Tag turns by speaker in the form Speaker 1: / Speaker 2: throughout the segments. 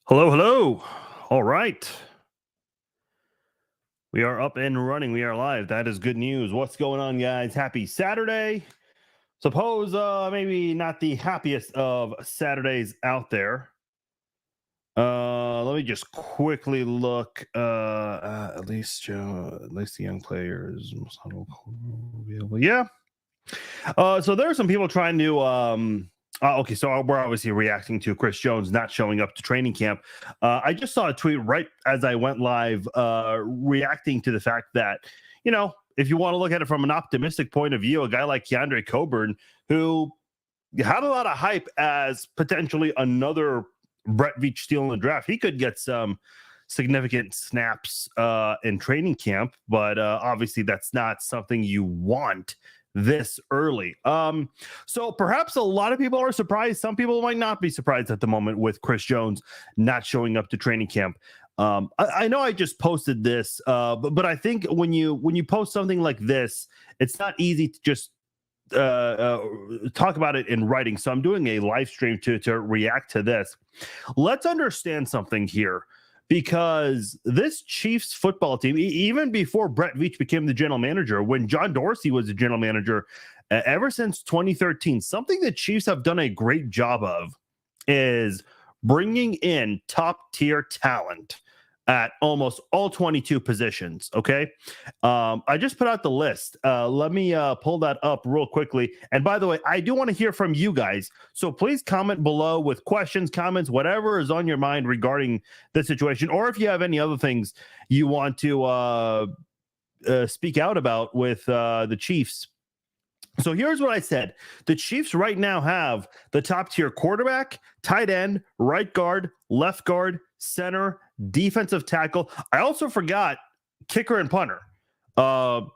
Speaker 1: Hello, hello. All right. We are up and running. We are live. That is good news. What's going on, guys? Happy Saturday. Suppose maybe not the happiest of Saturdays out there. Let me just quickly look. At least the young players. Yeah. So there are some people trying to okay, so we're obviously reacting to Chris Jones not showing up to training camp. I just saw a tweet right as I went live, reacting to the fact that, if you want to look at it from an optimistic point of view, a guy like Keandre Coburn, who had a lot of hype as potentially another Brett Veach steal in the draft, he could get some significant snaps in training camp, but obviously that's not something you want this early. So perhaps a lot of people are surprised. Some people might not be surprised at the moment with Chris Jones not showing up to training camp. I know I just posted this, but I think when you post something like this, it's not easy to just talk about it in writing. So I'm doing a live stream to react to this. Let's understand something here, because this Chiefs football team, even before Brett Veach became the general manager, when John Dorsey was the general manager, ever since 2013, something the Chiefs have done a great job of is bringing in top tier talent at almost all 22 positions. Okay. I just put out the list. Let me pull that up real quickly. And by the way, I do want to hear from you guys. So please comment below with questions, comments, whatever is on your mind regarding the situation. Or if you have any other things you want to speak out about with the Chiefs. So here's what I said. The Chiefs right now have the top tier quarterback, tight end, right guard, left guard, center, defensive tackle. I also forgot kicker and punter.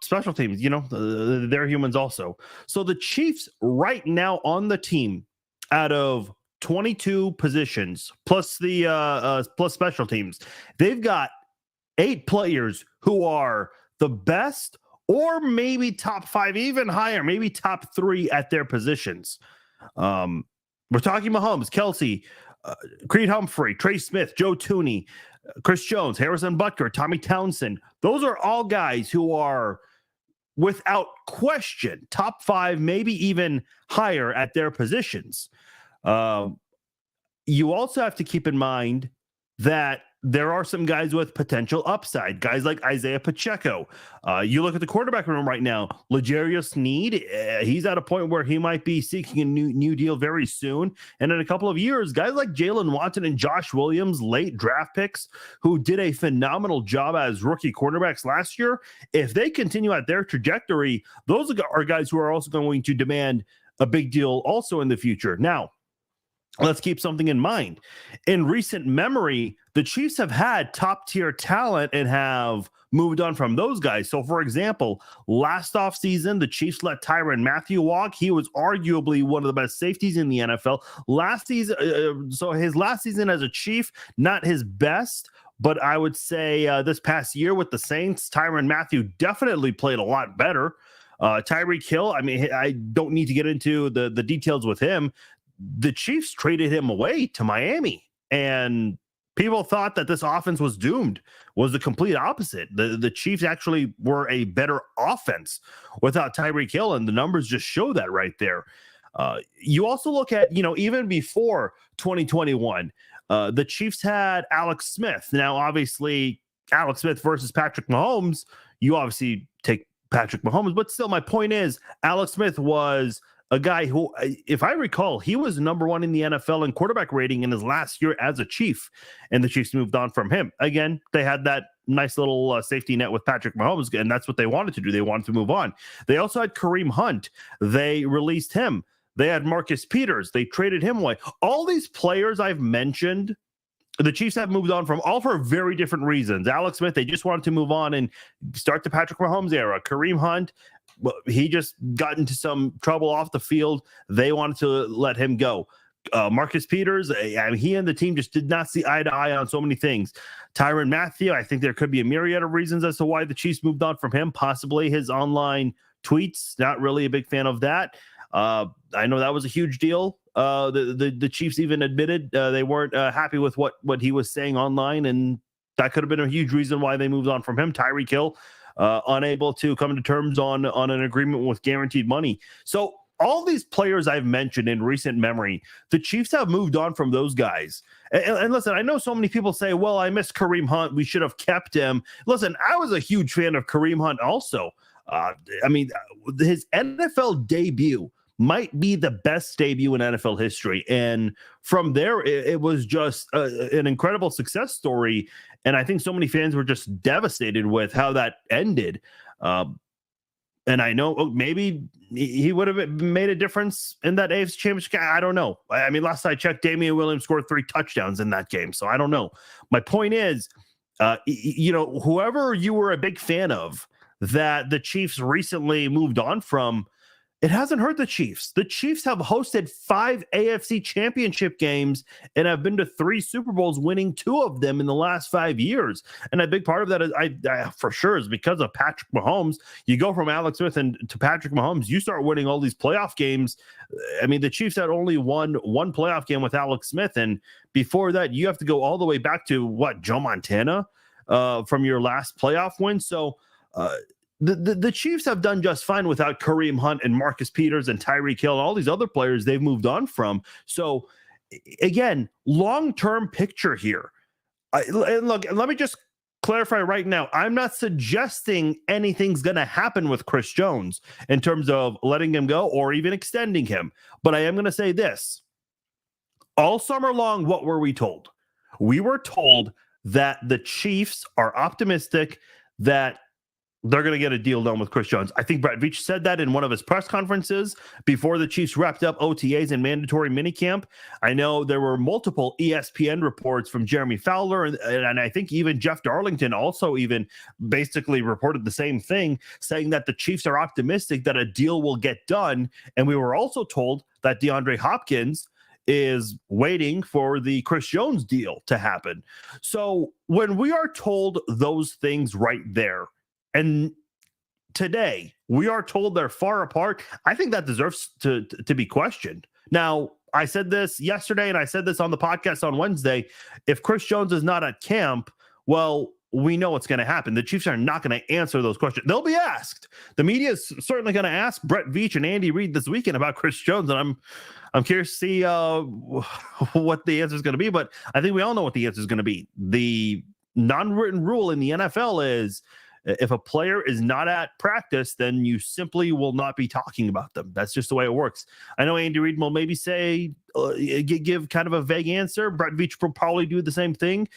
Speaker 1: Special teams, they're humans also. So the Chiefs right now on the team, out of 22 positions plus the plus special teams, they've got 8 players who are the best, or maybe top 5, even higher, maybe top 3 at their positions. We're talking Mahomes, Kelsey, Creed Humphrey, Trey Smith, Joe Tooney, Chris Jones, Harrison Butker, Tommy Townsend. Those are all guys who are, without question, top 5, maybe even higher at their positions. You also have to keep in mind that there are some guys with potential upside, guys like Isaiah Pacheco. You look at the quarterback room right now, L'Jarius Sneed, he's at a point where he might be seeking a new deal very soon. And in a couple of years, guys like Jalen Watson and Josh Williams, late draft picks, who did a phenomenal job as rookie quarterbacks last year, if they continue at their trajectory, those are guys who are also going to demand a big deal also in the future. Now, let's keep something in mind. In recent memory, the Chiefs have had top tier talent and have moved on from those guys. So, for example, last offseason, the Chiefs let Tyrann Mathieu walk. He was arguably one of the best safeties in the NFL. Last season, so his last season as a Chief, not his best. But I would say this past year with the Saints, Tyrann Mathieu definitely played a lot better. Tyreek Hill, I mean, I don't need to get into the details with him. The Chiefs traded him away to Miami, and people thought that this offense was doomed. Was the complete opposite. The Chiefs actually were a better offense without Tyreek Hill, and the numbers just show that right there. You also look at, even before 2021, the Chiefs had Alex Smith. Now, obviously, Alex Smith versus Patrick Mahomes, you obviously take Patrick Mahomes, but still, my point is, Alex Smith was a guy who, if I recall, he was number 1 in the NFL in quarterback rating in his last year as a Chief, and the Chiefs moved on from him. Again, they had that nice little safety net with Patrick Mahomes, and that's what they wanted to do. They wanted to move on. They also had Kareem Hunt. They released him. They had Marcus Peters. They traded him away. All these players I've mentioned, the Chiefs have moved on from, all for very different reasons. Alex Smith, they just wanted to move on and start the Patrick Mahomes era. Kareem Hunt, well, he just got into some trouble off the field. They wanted to let him go. Marcus Peters, he and the team just did not see eye to eye on so many things. Tyrann Mathieu, I think there could be a myriad of reasons as to why the Chiefs moved on from him. Possibly his online tweets, not really a big fan of that. I know that was a huge deal. The Chiefs even admitted they weren't happy with what he was saying online, and that could have been a huge reason why they moved on from him. Tyreek Hill, unable to come to terms on an agreement with guaranteed money. So all these players I've mentioned in recent memory, the Chiefs have moved on from those guys. And listen, I know so many people say, well, I miss Kareem Hunt. We should have kept him. Listen, I was a huge fan of Kareem Hunt also. I mean, his NFL debut might be the best debut in NFL history. And from there, it was just an incredible success story. And I think so many fans were just devastated with how that ended. And I know maybe he would have made a difference in that AFC Championship. I don't know. I mean, last I checked, Damian Williams scored 3 touchdowns in that game. So I don't know. My point is, whoever you were a big fan of that the Chiefs recently moved on from, it hasn't hurt the Chiefs. The Chiefs have hosted 5 AFC championship games and have been to 3 Super Bowls, winning 2 of them in the last 5 years. And a big part of that is, I for sure, is because of Patrick Mahomes. You go from Alex Smith to Patrick Mahomes, you start winning all these playoff games. I mean, the Chiefs had only won 1 playoff game with Alex Smith. And before that, you have to go all the way back to Joe Montana from your last playoff win. So, The Chiefs have done just fine without Kareem Hunt and Marcus Peters and Tyreek Hill and all these other players they've moved on from. So, again, long-term picture here. And look, let me just clarify right now. I'm not suggesting anything's going to happen with Chris Jones in terms of letting him go or even extending him. But I am going to say this. All summer long, what were we told? We were told that the Chiefs are optimistic that they're going to get a deal done with Chris Jones. I think Brett Veach said that in one of his press conferences before the Chiefs wrapped up OTAs and mandatory minicamp. I know there were multiple ESPN reports from Jeremy Fowler, and I think even Jeff Darlington also even basically reported the same thing, saying that the Chiefs are optimistic that a deal will get done. And we were also told that DeAndre Hopkins is waiting for the Chris Jones deal to happen. So when we are told those things right there, and today we are told they're far apart, I think that deserves to be questioned. Now, I said this yesterday and I said this on the podcast on Wednesday. If Chris Jones is not at camp, well, we know what's going to happen. The Chiefs are not going to answer those questions. They'll be asked. The media is certainly going to ask Brett Veach and Andy Reid this weekend about Chris Jones, and I'm curious to see what the answer is going to be. But I think we all know what the answer is going to be. The non-written rule in the NFL is, if a player is not at practice, then you simply will not be talking about them. That's just the way it works. I know Andy Reid will maybe say, give kind of a vague answer. Brett Veach will probably do the same thing.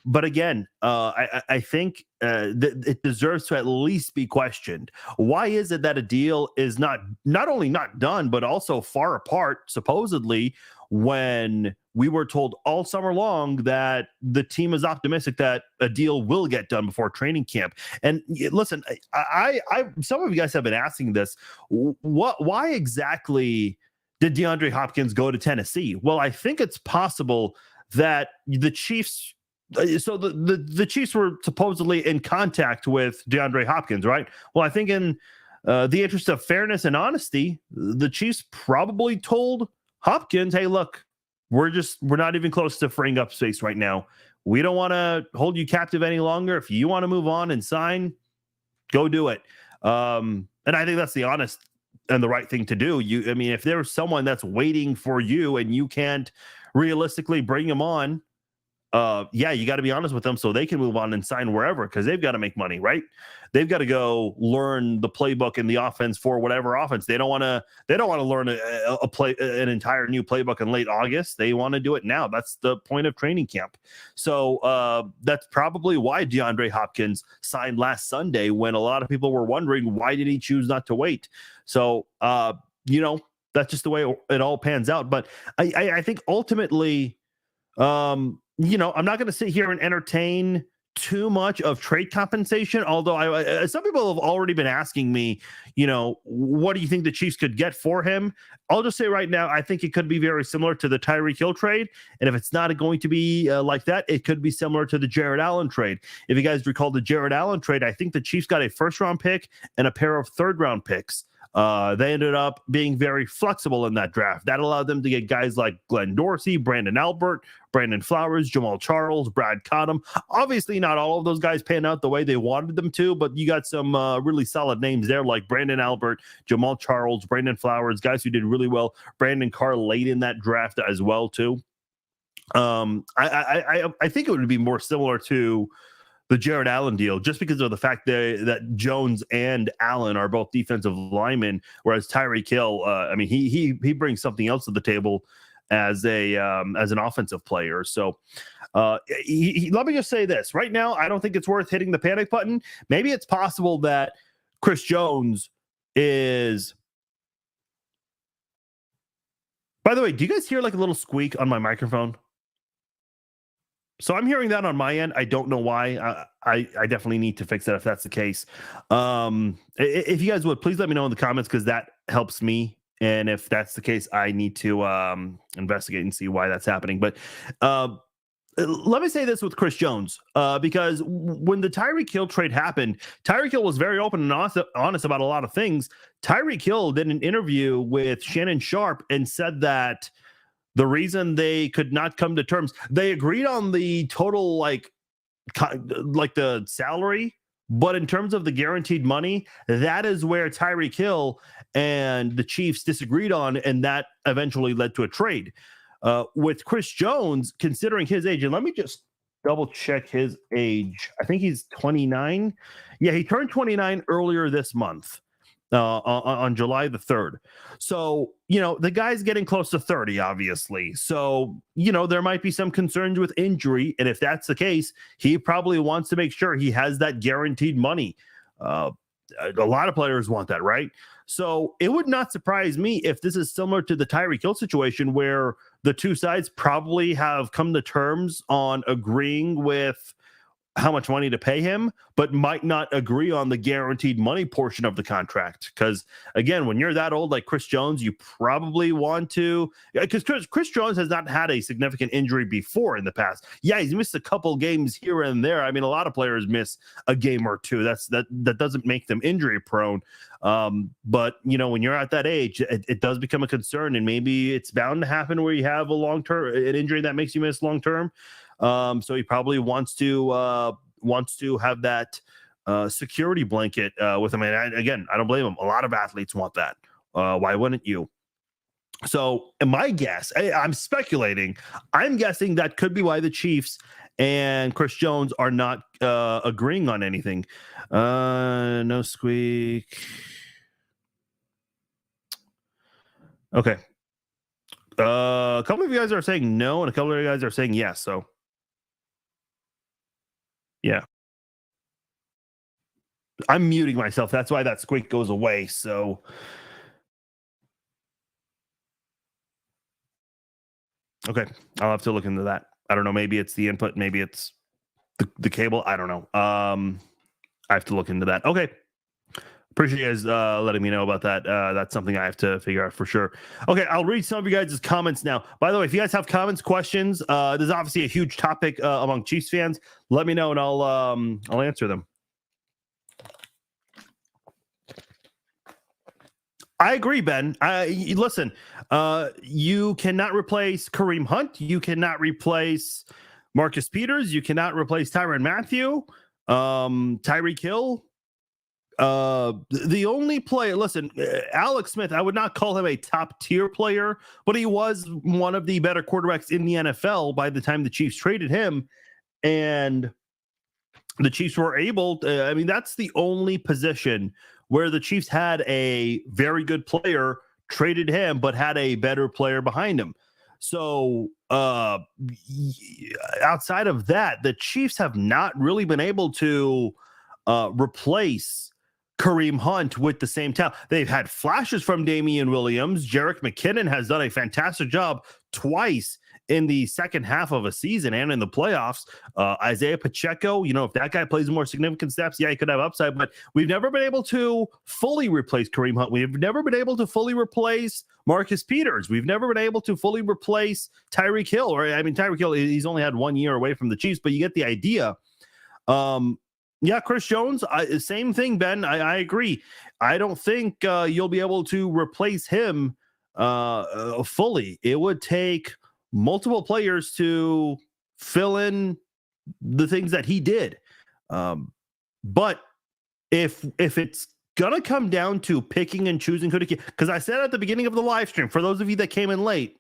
Speaker 1: But again, I think it deserves to at least be questioned. Why is it that a deal is not only not done, but also far apart, supposedly, when we were told all summer long that the team is optimistic that a deal will get done before training camp? And listen, I some of you guys have been asking this. Why exactly did DeAndre Hopkins go to Tennessee? Well, I think it's possible that the Chiefs. So the Chiefs were supposedly in contact with DeAndre Hopkins, right? Well, I think in the interest of fairness and honesty, the Chiefs probably told Hopkins, hey, look, we're not even close to freeing up space right now. We don't want to hold you captive any longer. If you want to move on and sign, go do it. And I think that's the honest and the right thing to do. I mean, if there's someone that's waiting for you and you can't realistically bring him on, you got to be honest with them so they can move on and sign wherever, because they've got to make money, right? They've got to go learn the playbook and the offense for whatever offense. They don't want to learn an entire new playbook in late August. They want to do it now. That's the point of training camp. So that's probably why DeAndre Hopkins signed last Sunday, when a lot of people were wondering, why did he choose not to wait? So, that's just the way it all pans out. But I think ultimately, I'm not going to sit here and entertain too much of trade compensation, although some people have already been asking me, what do you think the Chiefs could get for him? I'll just say right now, I think it could be very similar to the Tyreek Hill trade. And if it's not going to be like that, it could be similar to the Jared Allen trade. If you guys recall the Jared Allen trade, I think the Chiefs got a first-round pick and a pair of third-round picks. They ended up being very flexible in that draft. That allowed them to get guys like Glenn Dorsey, Brandon Albert, Brandon Flowers, Jamal Charles, Brad Cottam. Obviously, not all of those guys pan out the way they wanted them to, but you got some really solid names there like Brandon Albert, Jamal Charles, Brandon Flowers, guys who did really well. Brandon Carr late in that draft as well, too. I think it would be more similar to the Jared Allen deal, just because of the fact that Jones and Allen are both defensive linemen, whereas Tyreek Hill, he brings something else to the table as an offensive player. So let me just say this right now. I don't think it's worth hitting the panic button. Maybe it's possible that Chris Jones is. By the way, do you guys hear like a little squeak on my microphone? So I'm hearing that on my end. I don't know why. I definitely need to fix that if that's the case. If you guys would, please let me know in the comments, because that helps me. And if that's the case, I need to investigate and see why that's happening. But let me say this with Chris Jones, because when the Tyreek Hill trade happened, Tyreek Hill was very open and honest about a lot of things. Tyreek Hill did an interview with Shannon Sharpe and said that the reason they could not come to terms, they agreed on the total, like the salary, but in terms of the guaranteed money, that is where Tyreek Hill and the Chiefs disagreed on, and that eventually led to a trade. With Chris Jones, considering his age, and let me just double check his age. I think he's 29. Yeah, he turned 29 earlier this month. On July the 3rd. So, the guy's getting close to 30, obviously. So, there might be some concerns with injury. And if that's the case, he probably wants to make sure he has that guaranteed money. A lot of players want that, right? So it would not surprise me if this is similar to the Tyreek Hill situation, where the two sides probably have come to terms on agreeing with how much money to pay him, but might not agree on the guaranteed money portion of the contract. Because again, when you're that old like Chris Jones, you probably want to, because Chris Jones has not had a significant injury before in the past. Yeah, he's missed a couple games here and there. I mean, a lot of players miss a game or two. That doesn't make them injury prone. But when you're at that age, it does become a concern, and maybe it's bound to happen where you have an injury that makes you miss long term. So he probably wants to have that security blanket with him. And again, I don't blame him. A lot of athletes want that. Why wouldn't you? So my guess, I'm speculating. I'm guessing that could be why the Chiefs and Chris Jones are not agreeing on anything. No squeak. Okay. A couple of you guys are saying no, and a couple of you guys are saying yes. So. Yeah. I'm muting myself. That's why that squeak goes away. So. Okay. I'll have to look into that. I don't know. Maybe it's the input. Maybe it's the cable. I don't know. I have to look into that. Okay. Appreciate you guys letting me know about that. That's something I have to figure out for sure. Okay, I'll read some of you guys' comments now. By the way, if you guys have comments, questions, this is obviously a huge topic among Chiefs fans. Let me know and I'll answer them. I agree, Ben. Listen, you cannot replace Kareem Hunt. You cannot replace Marcus Peters. You cannot replace Tyrann Mathieu, Tyreek Hill. The only player, listen, Alex Smith, I would not call him a top tier player, but he was one of the better quarterbacks in the NFL by the time the Chiefs traded him. And the Chiefs were able to, that's the only position where the Chiefs had a very good player, traded him, but had a better player behind him. So outside of that, the Chiefs have not really been able to replace Kareem Hunt with the same talent. They've had flashes from Damian Williams. Jerick McKinnon has done a fantastic job twice in the second half of a season and in the playoffs. Isaiah Pacheco, if that guy plays more significant steps, yeah, he could have upside, but we've never been able to fully replace Kareem Hunt. We've never been able to fully replace Marcus Peters. We've never been able to fully replace Tyreek Hill. Tyreek Hill, he's only had 1 year away from the Chiefs, but you get the idea. Yeah, Chris Jones, same thing, Ben. I agree. I don't think you'll be able to replace him fully. It would take multiple players to fill in the things that he did. But if it's gonna come down to picking and choosing who to keep, because I said at the beginning of the live stream, for those of you that came in late,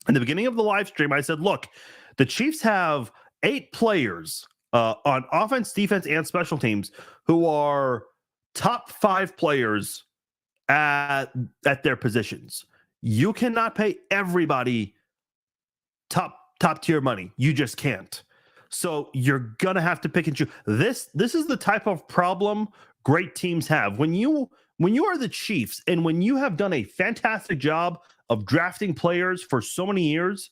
Speaker 1: in the beginning of the live stream, I said, look, the Chiefs have 8 players on offense, defense, and special teams who are top 5 players at their positions. You cannot pay everybody top tier money. You just can't. So you're gonna have to pick and choose. This is the type of problem great teams have. When you are the Chiefs and when you have done a fantastic job of drafting players for so many years,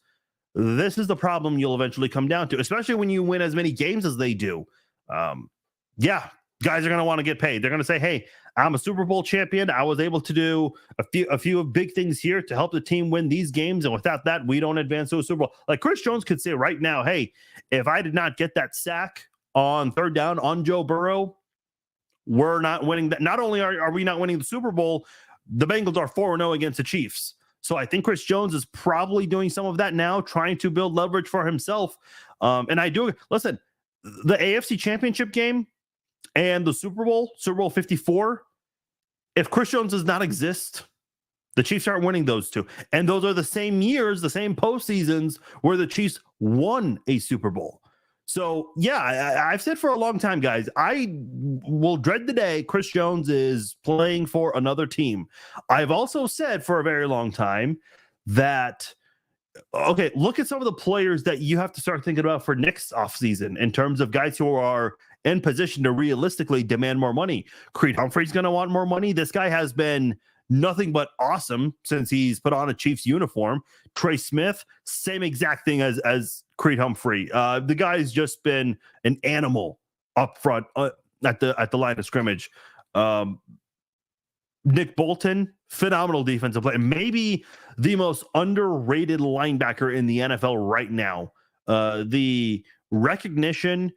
Speaker 1: this is the problem you'll eventually come down to, especially when you win as many games as they do. Yeah, guys are going to want to get paid. They're going to say, hey, I'm a Super Bowl champion. I was able to do a few big things here to help the team win these games. And without that, we don't advance to a Super Bowl. Like Chris Jones could say right now, hey, if I did not get that sack on 3rd down on Joe Burrow, we're not winning that. Not only are we not winning the Super Bowl, the Bengals are 4-0 against the Chiefs. So I think Chris Jones is probably doing some of that now, trying to build leverage for himself. And I do listen, the AFC Championship game and the Super Bowl 54, if Chris Jones does not exist, the Chiefs aren't winning those two. And those are the same years, the same postseasons where the Chiefs won a Super Bowl. So, yeah, I've said for a long time, guys, I will dread the day Chris Jones is playing for another team. I've also said for a very long time that, okay, look at some of the players that you have to start thinking about for next offseason in terms of guys who are in position to realistically demand more money. Creed Humphrey's going to want more money. This guy has been nothing but awesome since he's put on a Chiefs uniform. Trey Smith, same exact thing as Creed Humphrey. The guy's just been an animal up front at the line of scrimmage. Nick Bolton, phenomenal defensive player, maybe the most underrated linebacker in the NFL right now. The recognition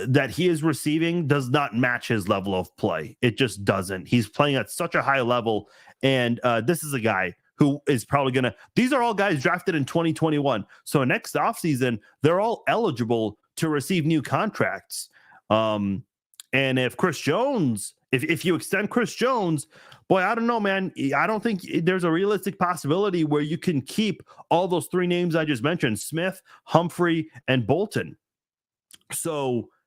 Speaker 1: that he is receiving does not match his level of play. It just doesn't. He's playing at such a high level, and this is a guy who is probably going to – these are all guys drafted in 2021. So next offseason, they're all eligible to receive new contracts. And if Chris Jones – if you extend Chris Jones, boy, I don't know, man. I don't think there's a realistic possibility where you can keep all those 3 names I just mentioned, Smith, Humphrey, and Bolton. So –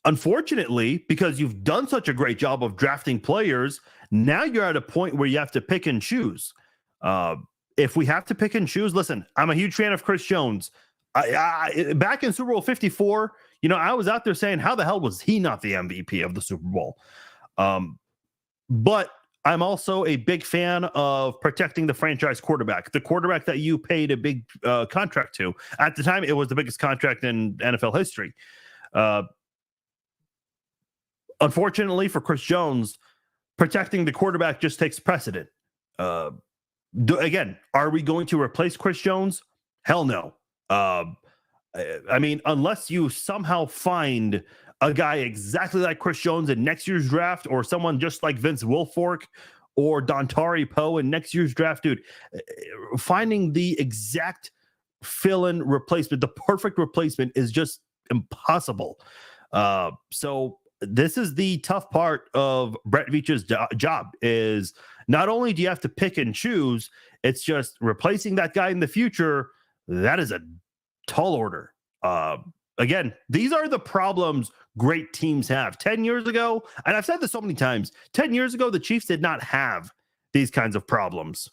Speaker 1: unfortunately, because you've done such a great job of drafting players, now you're at a point where you have to pick and choose. If we have to pick and choose, listen, I'm a huge fan of Chris Jones. Back in Super Bowl 54, I was out there saying, how the hell was he not the MVP of the Super Bowl? But I'm also a big fan of protecting the franchise quarterback, the quarterback that you paid a big contract to. At the time, it was the biggest contract in NFL history. Unfortunately for Chris Jones, protecting the quarterback just takes precedent. Again, are we going to replace Chris Jones? Hell no. I mean, unless you somehow find a guy exactly like Chris Jones in next year's draft, or someone just like Vince Wilfork or Dontari Poe in next year's draft, dude, finding the exact fill-in replacement, the perfect replacement, is just impossible. So this is the tough part of Brett Veach's job, is not only do you have to pick and choose, it's just replacing that guy in the future. That is a tall order. Again, these are the problems great teams have. 10 years ago, and I've said this so many times, 10 years ago, the Chiefs did not have these kinds of problems.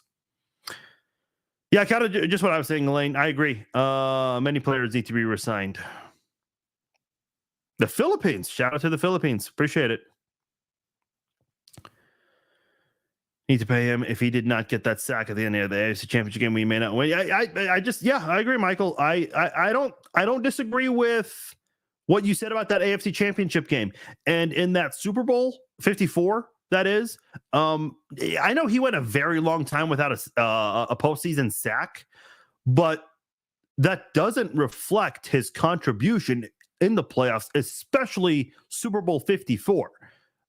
Speaker 1: Yeah, kind of just what I was saying, Elaine. I agree. Many players need to be resigned. The Philippines. Shout out to the Philippines. Appreciate it. Need to pay him if he did not get that sack at the end of the AFC Championship game. We may not win. I agree, Michael. I don't disagree with what you said about that AFC Championship game. And in that Super Bowl 54, that is, I know he went a very long time without a postseason sack, but that doesn't reflect his contribution in the playoffs, especially Super Bowl 54.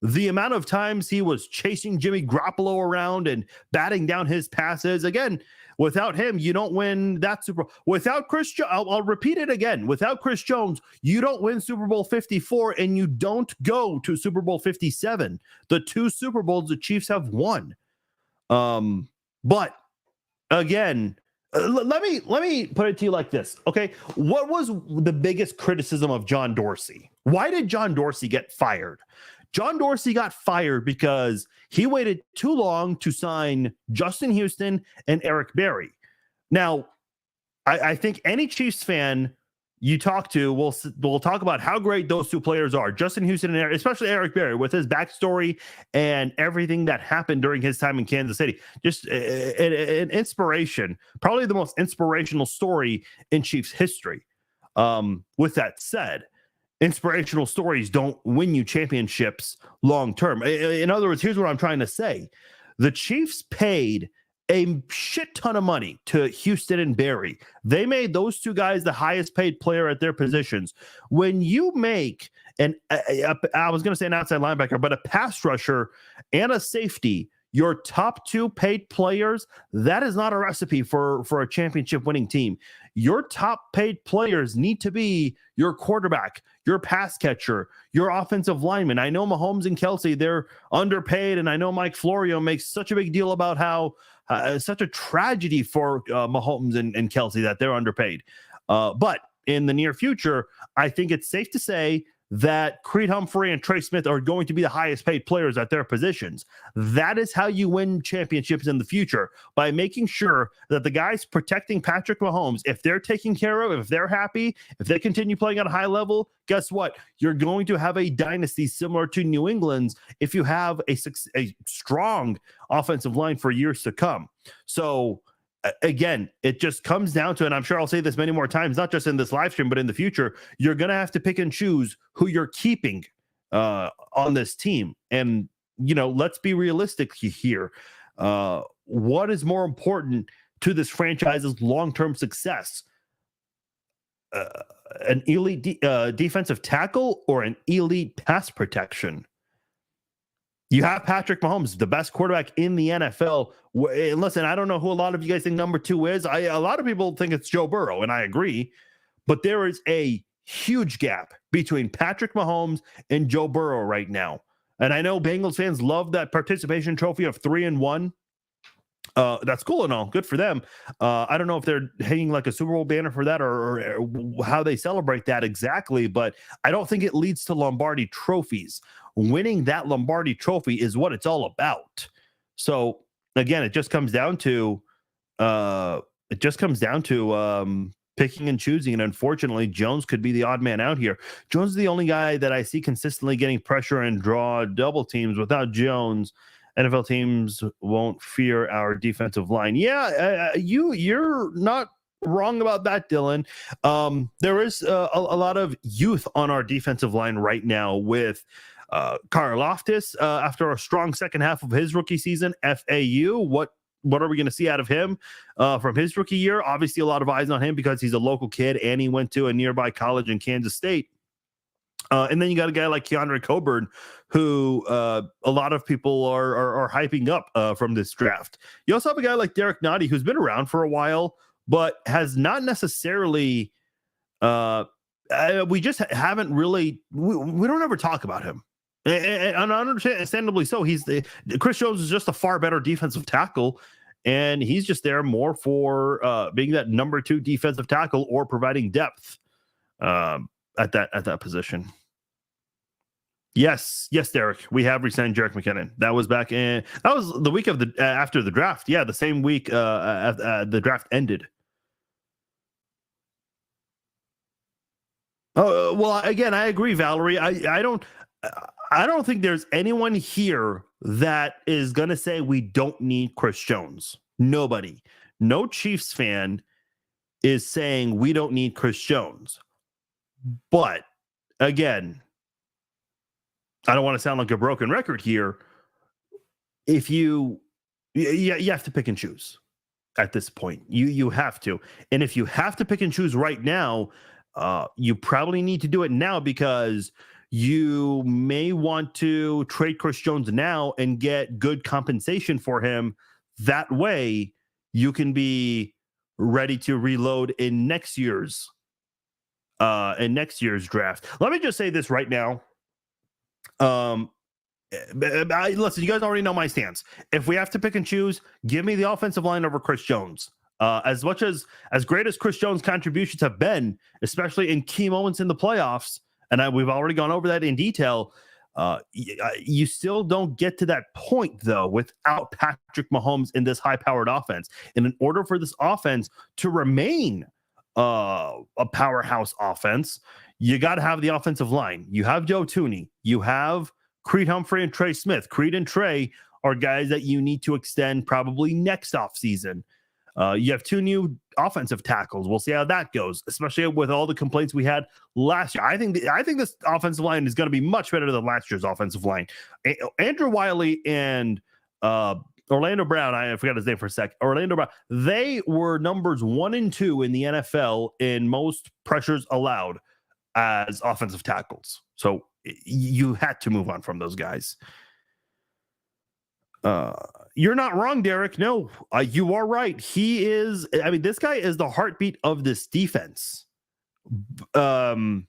Speaker 1: The amount of times he was chasing Jimmy Garoppolo around and batting down his passes. Again, without him, you don't win that Super Bowl. Without Chris Jones, I'll repeat it again. Without Chris Jones, you don't win Super Bowl 54 and you don't go to Super Bowl 57. The 2 Super Bowls the Chiefs have won. But again, let me put it to you like this. Okay. What was the biggest criticism of John Dorsey? Why did John Dorsey get fired? John Dorsey got fired because he waited too long to sign Justin Houston and Eric Berry. Now, I think any Chiefs fan you talk to will talk about how great those 2 players are. Justin Houston and Eric, especially Eric Berry, with his backstory and everything that happened during his time in Kansas City. Just an inspiration, probably the most inspirational story in Chiefs history. With that said, inspirational stories don't win you championships long term. In other words, here's what I'm trying to say. The Chiefs paid a shit ton of money to Houston and Berry. They made those 2 guys the highest paid player at their positions. When you make I was going to say an outside linebacker, but a pass rusher and a safety your top 2 paid players, that is not a recipe for a championship winning team. Your top paid players need to be your quarterback, your pass catcher, your offensive lineman. I know Mahomes and Kelsey, they're underpaid, and I know Mike Florio makes such a big deal about how such a tragedy for Mahomes and Kelsey that they're underpaid. But in the near future, I think it's safe to say that Creed Humphrey and Trey Smith are going to be the highest paid players at their positions. That is how you win championships in the future, by making sure that the guys protecting Patrick Mahomes, if they're taken care of, if they're happy, if they continue playing at a high level, guess what? You're going to have a dynasty similar to New England's if you have a strong offensive line for years to come. So again, it just comes down to, and I'm sure I'll say this many more times, not just in this live stream, but in the future, you're going to have to pick and choose who you're keeping on this team. And, let's be realistic here. What is more important to this franchise's long-term success? An elite defensive tackle or an elite pass protection? You have Patrick Mahomes, the best quarterback in the NFL. And listen, I don't know who a lot of you guys think number 2 is. A lot of people think it's Joe Burrow, and I agree. But there is a huge gap between Patrick Mahomes and Joe Burrow right now. And I know Bengals fans love that participation trophy of 3-1. That's cool and all. Good for them. I don't know if they're hanging like a Super Bowl banner for that or how they celebrate that exactly, but I don't think it leads to Lombardi trophies. Winning that Lombardi trophy is what it's all about. So again, it just comes down to picking and choosing. And unfortunately, Jones could be the odd man out here. Jones is the only guy that I see consistently getting pressure and draw double teams. Without Jones, NFL teams won't fear our defensive line. Yeah, you're not wrong about that, Dylan. There is a lot of youth on our defensive line right now with Karlaftis after a strong second half of his rookie season. FAU, what are we going to see out of him from his rookie year? Obviously, a lot of eyes on him because he's a local kid and he went to a nearby college in Kansas State. And then you got a guy like Keandre Coburn, who a lot of people are hyping up from this draft. You also have a guy like Derek Nottie, who's been around for a while, but has not necessarily we just haven't really we don't ever talk about him. And understandably so. Chris Jones is just a far better defensive tackle, and he's just there more for being that number 2 defensive tackle or providing depth at that position. Yes, Derek. We have re-signed Jerick McKinnon. That was the week of after the draft. Yeah, the same week the draft ended. Oh well, again, I agree, Valerie. I don't think there's anyone here that is going to say we don't need Chris Jones. Nobody. No Chiefs fan is saying we don't need Chris Jones. But again, I don't want to sound like a broken record here. If you have to pick and choose at this point. You have to. And if you have to pick and choose right now, You probably need to do it now because you may want to trade Chris Jones now and get good compensation for him. That way, you can be ready to reload in next year's draft. Let me just say this right now. Listen, you guys already know my stance. If we have to pick and choose, give me the offensive line over Chris Jones. As much as great as Chris Jones' contributions have been, especially in key moments in the playoffs, and we've already gone over that in detail, you still don't get to that point, though, without Patrick Mahomes in this high-powered offense. And in order for this offense to remain a powerhouse offense, you got to have the offensive line. You have Joe Thuney. You have Creed Humphrey and Trey Smith. Creed and Trey are guys that you need to extend probably next offseason. You have 2 new offensive tackles. We'll see how that goes, especially with all the complaints we had last year. I think this offensive line is going to be much better than last year's offensive line. Andrew Wiley and Orlando Brown, I forgot his name for a sec. Orlando Brown, they were numbers 1 and 2 in the NFL in most pressures allowed as offensive tackles. So you had to move on from those guys. You're not wrong, Derek. No, you are right. He is. I mean, this guy is the heartbeat of this defense. Again,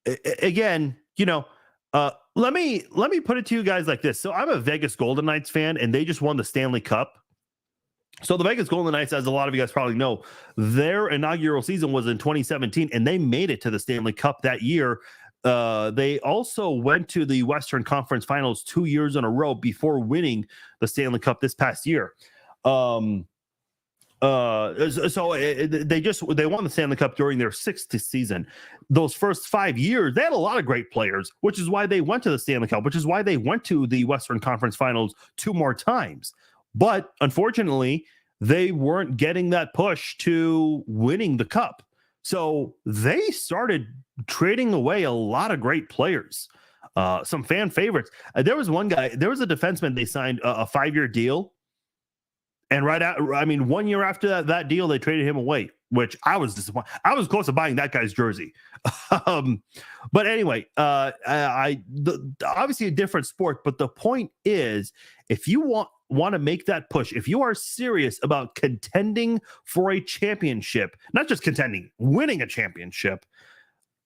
Speaker 1: let me put it to you guys like this. So I'm a Vegas Golden Knights fan, and they just won the Stanley Cup. So the Vegas Golden Knights, as a lot of you guys probably know, their inaugural season was in 2017, and they made it to the Stanley Cup that year. They also went to the Western Conference Finals 2 years in a row before winning the Stanley Cup this past year. They won the Stanley Cup during their 6th season. Those first 5 years, they had a lot of great players, which is why they went to the Stanley Cup, which is why they went to the Western Conference Finals 2 more times. But unfortunately, they weren't getting that push to winning the cup. So they started trading away a lot of great players, some fan favorites. There was a defenseman they signed a 5-year deal. And 1 year after that deal, they traded him away, which I was disappointed. I was close to buying that guy's jersey. But anyway, obviously a different sport. But the point is, if you want to make that push, if you are serious about contending for a championship, not just contending, winning a championship,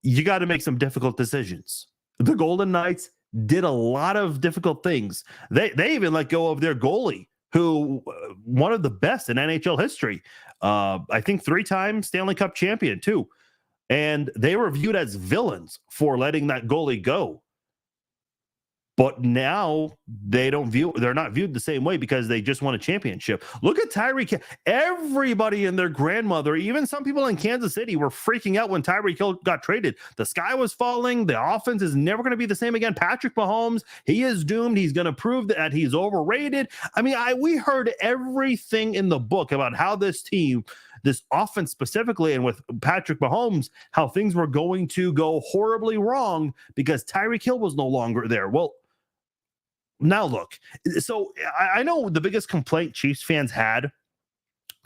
Speaker 1: you got to make some difficult decisions. The Golden Knights did a lot of difficult things. They even let go of their goalie, who one of the best in NHL history. I think 3-time Stanley Cup champion too. And they were viewed as villains for letting that goalie go. But now they're not viewed the same way because they just won a championship. Look at Tyreek Hill. Everybody and their grandmother, even some people in Kansas City, were freaking out when Tyreek Hill got traded. The sky was falling. The offense is never going to be the same again. Patrick Mahomes, he is doomed. He's going to prove that he's overrated. I mean, we heard everything in the book about how this team, this offense specifically, and with Patrick Mahomes, how things were going to go horribly wrong because Tyreek Hill was no longer there. Well, now look, so I know the biggest complaint Chiefs fans had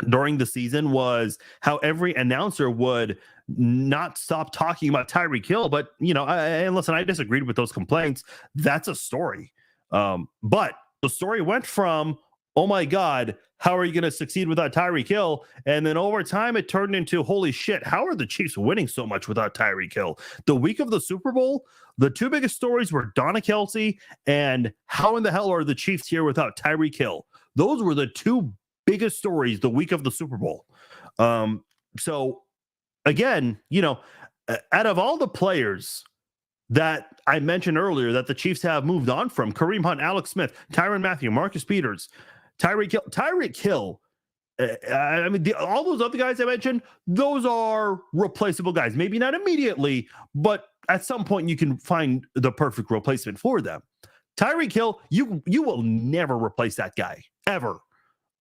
Speaker 1: during the season was how every announcer would not stop talking about Tyreek Hill. But, and listen, I disagreed with those complaints. That's a story. But the story went from, oh my God, how are you going to succeed without Tyreek Hill? And then over time, it turned into, holy shit, how are the Chiefs winning so much without Tyreek Hill? The week of the Super Bowl, the 2 biggest stories were Donna Kelce and how in the hell are the Chiefs here without Tyreek Hill? Those were the 2 biggest stories the week of the Super Bowl. So again, out of all the players that I mentioned earlier that the Chiefs have moved on from, Kareem Hunt, Alex Smith, Tyrann Mathieu, Marcus Peters, Tyreek Hill, all those other guys I mentioned, those are replaceable guys. Maybe not immediately, but at some point you can find the perfect replacement for them. Tyreek Hill, you will never replace that guy, ever.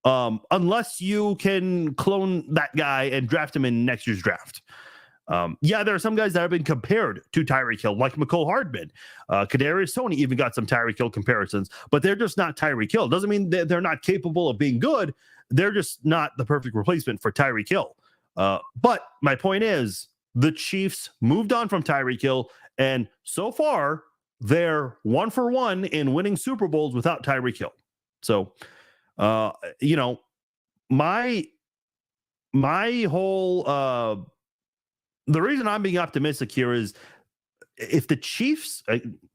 Speaker 1: Unless you can clone that guy and draft him in next year's draft. There are some guys that have been compared to Tyreek Hill, like Mecole Hardman. Kadarius Toney even got some Tyreek Hill comparisons, but they're just not Tyreek Hill. Doesn't mean that they're not capable of being good. They're just not the perfect replacement for Tyreek Hill. But my point is, the Chiefs moved on from Tyreek Hill, and so far they're 1-for-1 in winning Super Bowls without Tyreek Hill. So, you know, my whole the reason I'm being optimistic here is if the Chiefs,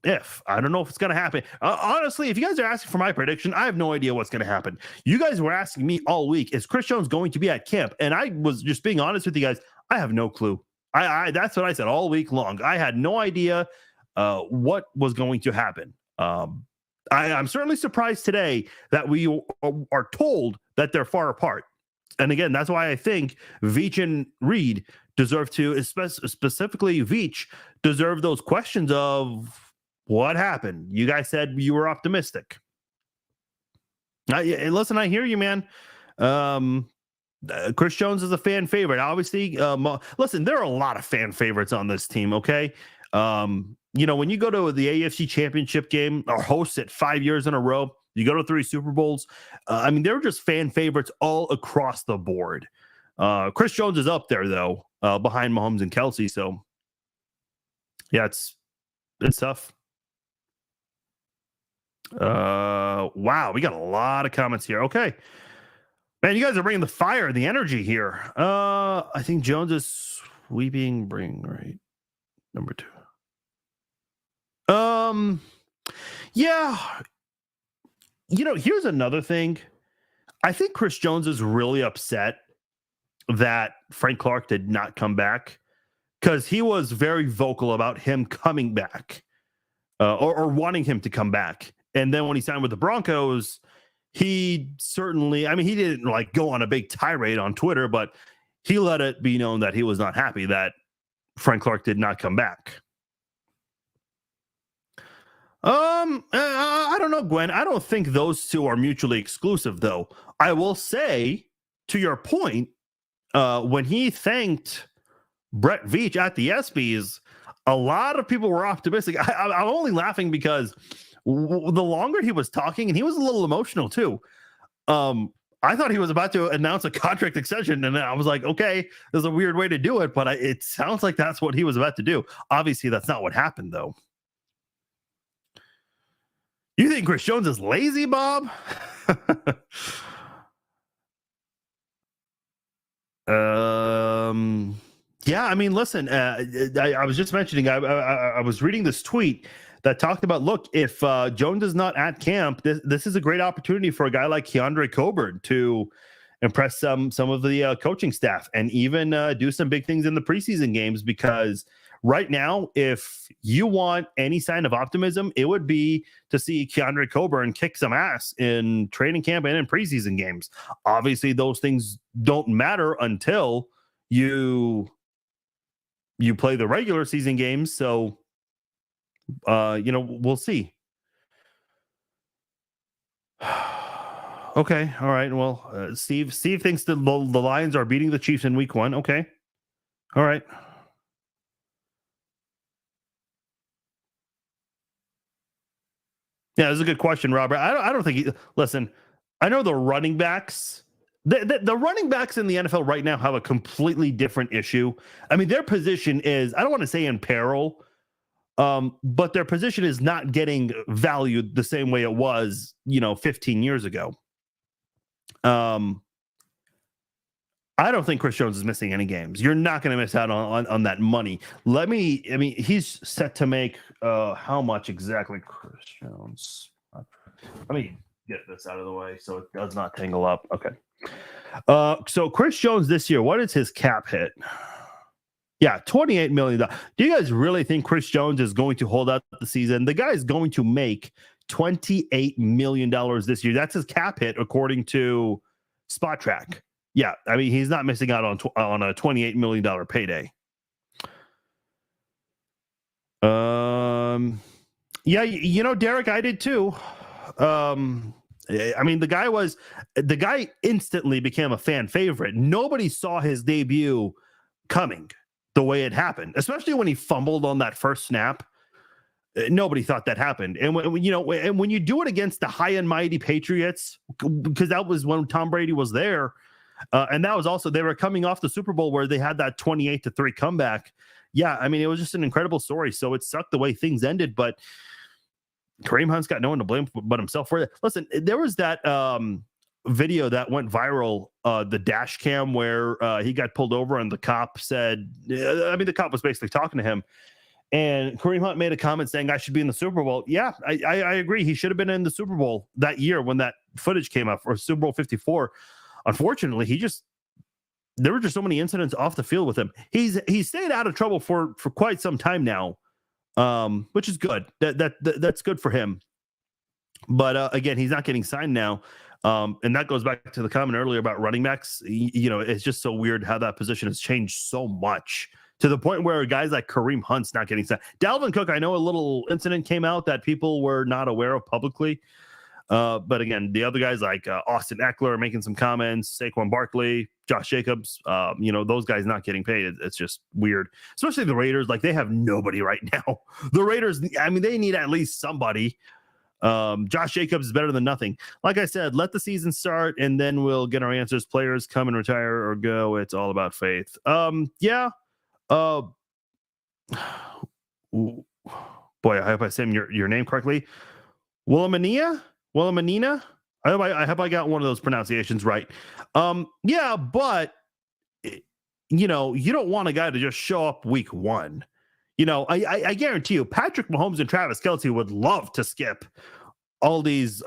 Speaker 1: if I don't know if it's going to happen. Honestly, if you guys are asking for my prediction, I have no idea what's going to happen. You guys were asking me all week, is Chris Jones going to be at camp? And I was just being honest with you guys. I have no clue. I that's what I said all week long. I had no idea what was going to happen. I'm certainly surprised today that we are told that they're far apart. And again, that's why I think Veach and Reed deserve to, specifically Veach, deserve those questions of what happened. You guys said you were optimistic. Listen, I hear you, man. Chris Jones is a fan favorite. Obviously, listen, there are a lot of fan favorites on this team, okay? You know, when you go to the AFC Championship game or host it 5 years in a row, you go to 3 Super Bowls. I mean, they're just fan favorites all across the board. Chris Jones is up there, though, behind Mahomes and Kelsey. So, yeah, it's tough. Wow, we got a lot of comments here. Okay. Man, you guys are bringing the fire and the energy here. I think Jones is sweeping bring right. Number 2. Yeah. You know, here's another thing. I think Chris Jones is really upset that Frank Clark did not come back because he was very vocal about him coming back or wanting him to come back. And then when he signed with the Broncos, he certainly, I mean, he didn't like go on a big tirade on Twitter, but he let it be known that he was not happy that Frank Clark did not come back. I don't know, Gwen. I don't think those two are mutually exclusive, though. I will say, to your point, when he thanked Brett Veach at the ESPYs, a lot of people were optimistic. I'm only laughing because the longer he was talking, and he was a little emotional too. I thought he was about to announce a contract extension, and I was like, okay, there's a weird way to do it, but it sounds like that's what he was about to do. Obviously, that's not what happened, though. You think Chris Jones is lazy, Bob? Yeah, I mean, listen, I was just mentioning, I was reading this tweet that talked about, look, if Jones is not at camp, this is a great opportunity for a guy like Keondre Coburn to impress some of the coaching staff and even do some big things in the preseason games, because right now, if you want any sign of optimism, it would be to see Keondre Coburn kick some ass in training camp and in preseason games. Obviously, those things don't matter until you play the regular season games. So, you know, we'll see. Okay. All right. Well, Steve thinks the Lions are beating the Chiefs in week 1. Okay. All right. Yeah, that's a good question, Robert. I don't think listen, I know the running backs, the running backs in the NFL right now have a completely different issue. I mean, their position is, I don't want to say in peril, but their position is not getting valued the same way it was, 15 years ago. I don't think Chris Jones is missing any games. You're not going to miss out on that money. He's set to make how much exactly, Chris Jones? Let me get this out of the way so it does not tangle up. Okay. So Chris Jones this year, what is his cap hit? Yeah, $28 million. Do you guys really think Chris Jones is going to hold out the season? The guy is going to make $28 million this year. That's his cap hit, according to Spot Track. Yeah, I mean, he's not missing out on a $28 million payday. Yeah, Derek, I did too. I mean, the guy instantly became a fan favorite. Nobody saw his debut coming the way it happened, especially when he fumbled on that first snap. Nobody thought that happened. And when you do it against the high and mighty Patriots, because that was when Tom Brady was there, And that was also, they were coming off the Super Bowl where they had that 28-3 comeback. Yeah, I mean, it was just an incredible story. So it sucked the way things ended, but Kareem Hunt's got no one to blame but himself for that. Listen, there was that video that went viral, the dash cam where he got pulled over and the cop said, I mean, the cop was basically talking to him. And Kareem Hunt made a comment saying, I should be in the Super Bowl. Yeah, I agree. He should have been in the Super Bowl that year when that footage came up, or Super Bowl 54. Unfortunately, there were just so many incidents off the field with him. He's stayed out of trouble for quite some time now, which is good. That's good for him. But again, he's not getting signed now. And that goes back to the comment earlier about running backs. You know, it's just so weird how that position has changed so much, to the point where guys like Kareem Hunt's not getting signed. Dalvin Cook, I know a little incident came out that people were not aware of publicly. But again, the other guys like Austin Eckler are making some comments, Saquon Barkley, Josh Jacobs, you know, those guys not getting paid. It's just weird, especially the Raiders. Like, they have nobody right now. The Raiders, I mean, they need at least somebody. Josh Jacobs is better than nothing. Like I said, let the season start and then we'll get our answers. Players come and retire or go. It's all about faith. Yeah. Boy, I hope I said your name correctly. Willimanina? I hope I got one of those pronunciations right. Yeah, but you know, you don't want a guy to just show up week one. You know, I guarantee you, Patrick Mahomes and Travis Kelce would love to skip all these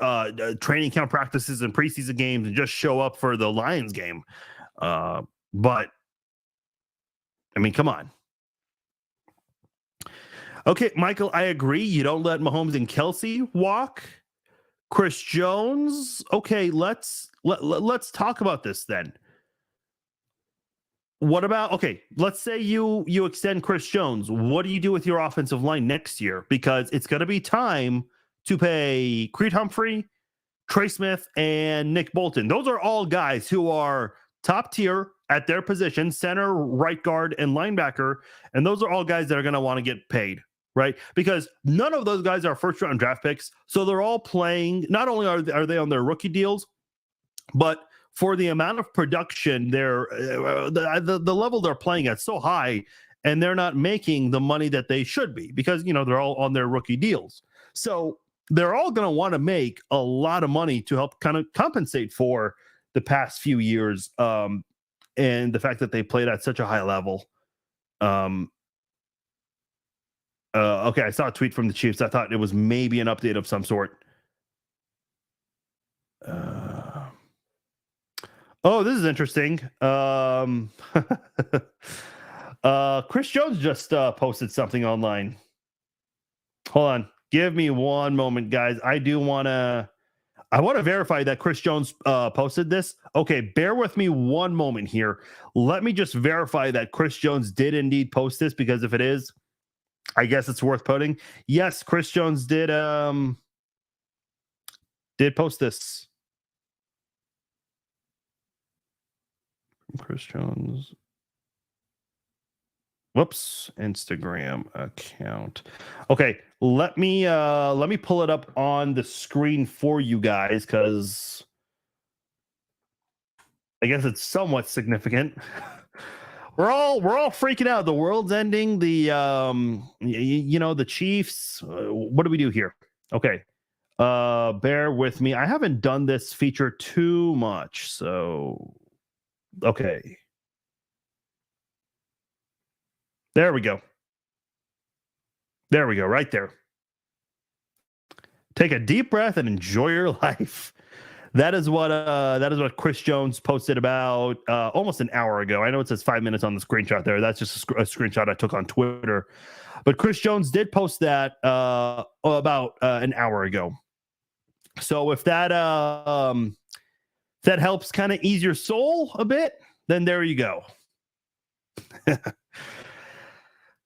Speaker 1: training camp practices and preseason games and just show up for the Lions game. But I mean, come on. Okay, Michael, I agree. You don't let Mahomes and Kelce walk. Chris Jones. Okay, let's talk about this then. What about, okay, let's say you extend Chris Jones. What do you do with your offensive line next year? Because it's going to be time to pay Creed Humphrey, Trey Smith, and Nick Bolton. Those are all guys who are top tier at their position, center, right guard, and linebacker. And those are all guys that are going to want to get paid, right? Because none of those guys are first round draft picks. So they're all playing, not only are they on their rookie deals, but for the amount of production, they're the level they're playing at so high, and they're not making the money that they should be, because, you know, they're all on their rookie deals. So they're all going to want to make a lot of money to help kind of compensate for the past few years, and the fact that they played at such a high level. Okay, I saw a tweet from the Chiefs. I thought it was maybe an update of some sort. Oh, this is interesting. Chris Jones just posted something online. Hold on. Give me one moment, guys. I want to verify that Chris Jones posted this. Okay, bear with me one moment here. Let me just verify that Chris Jones did indeed post this, because if it is, I guess it's worth putting. Yes, Chris Jones did post this. Chris Jones. Whoops, Instagram account. Okay, let me pull it up on the screen for you guys, because I guess it's somewhat significant. We're all freaking out. The world's ending. The you know, the Chiefs. What do we do here? Okay, bear with me. I haven't done this feature too much, so okay. There we go. There we go. Right there. Take a deep breath and enjoy your life. That is what Chris Jones posted about almost an hour ago. I know it says 5 minutes on the screenshot there. That's just a screenshot I took on Twitter. But Chris Jones did post that about an hour ago. So if that that helps kind of ease your soul a bit, then there you go.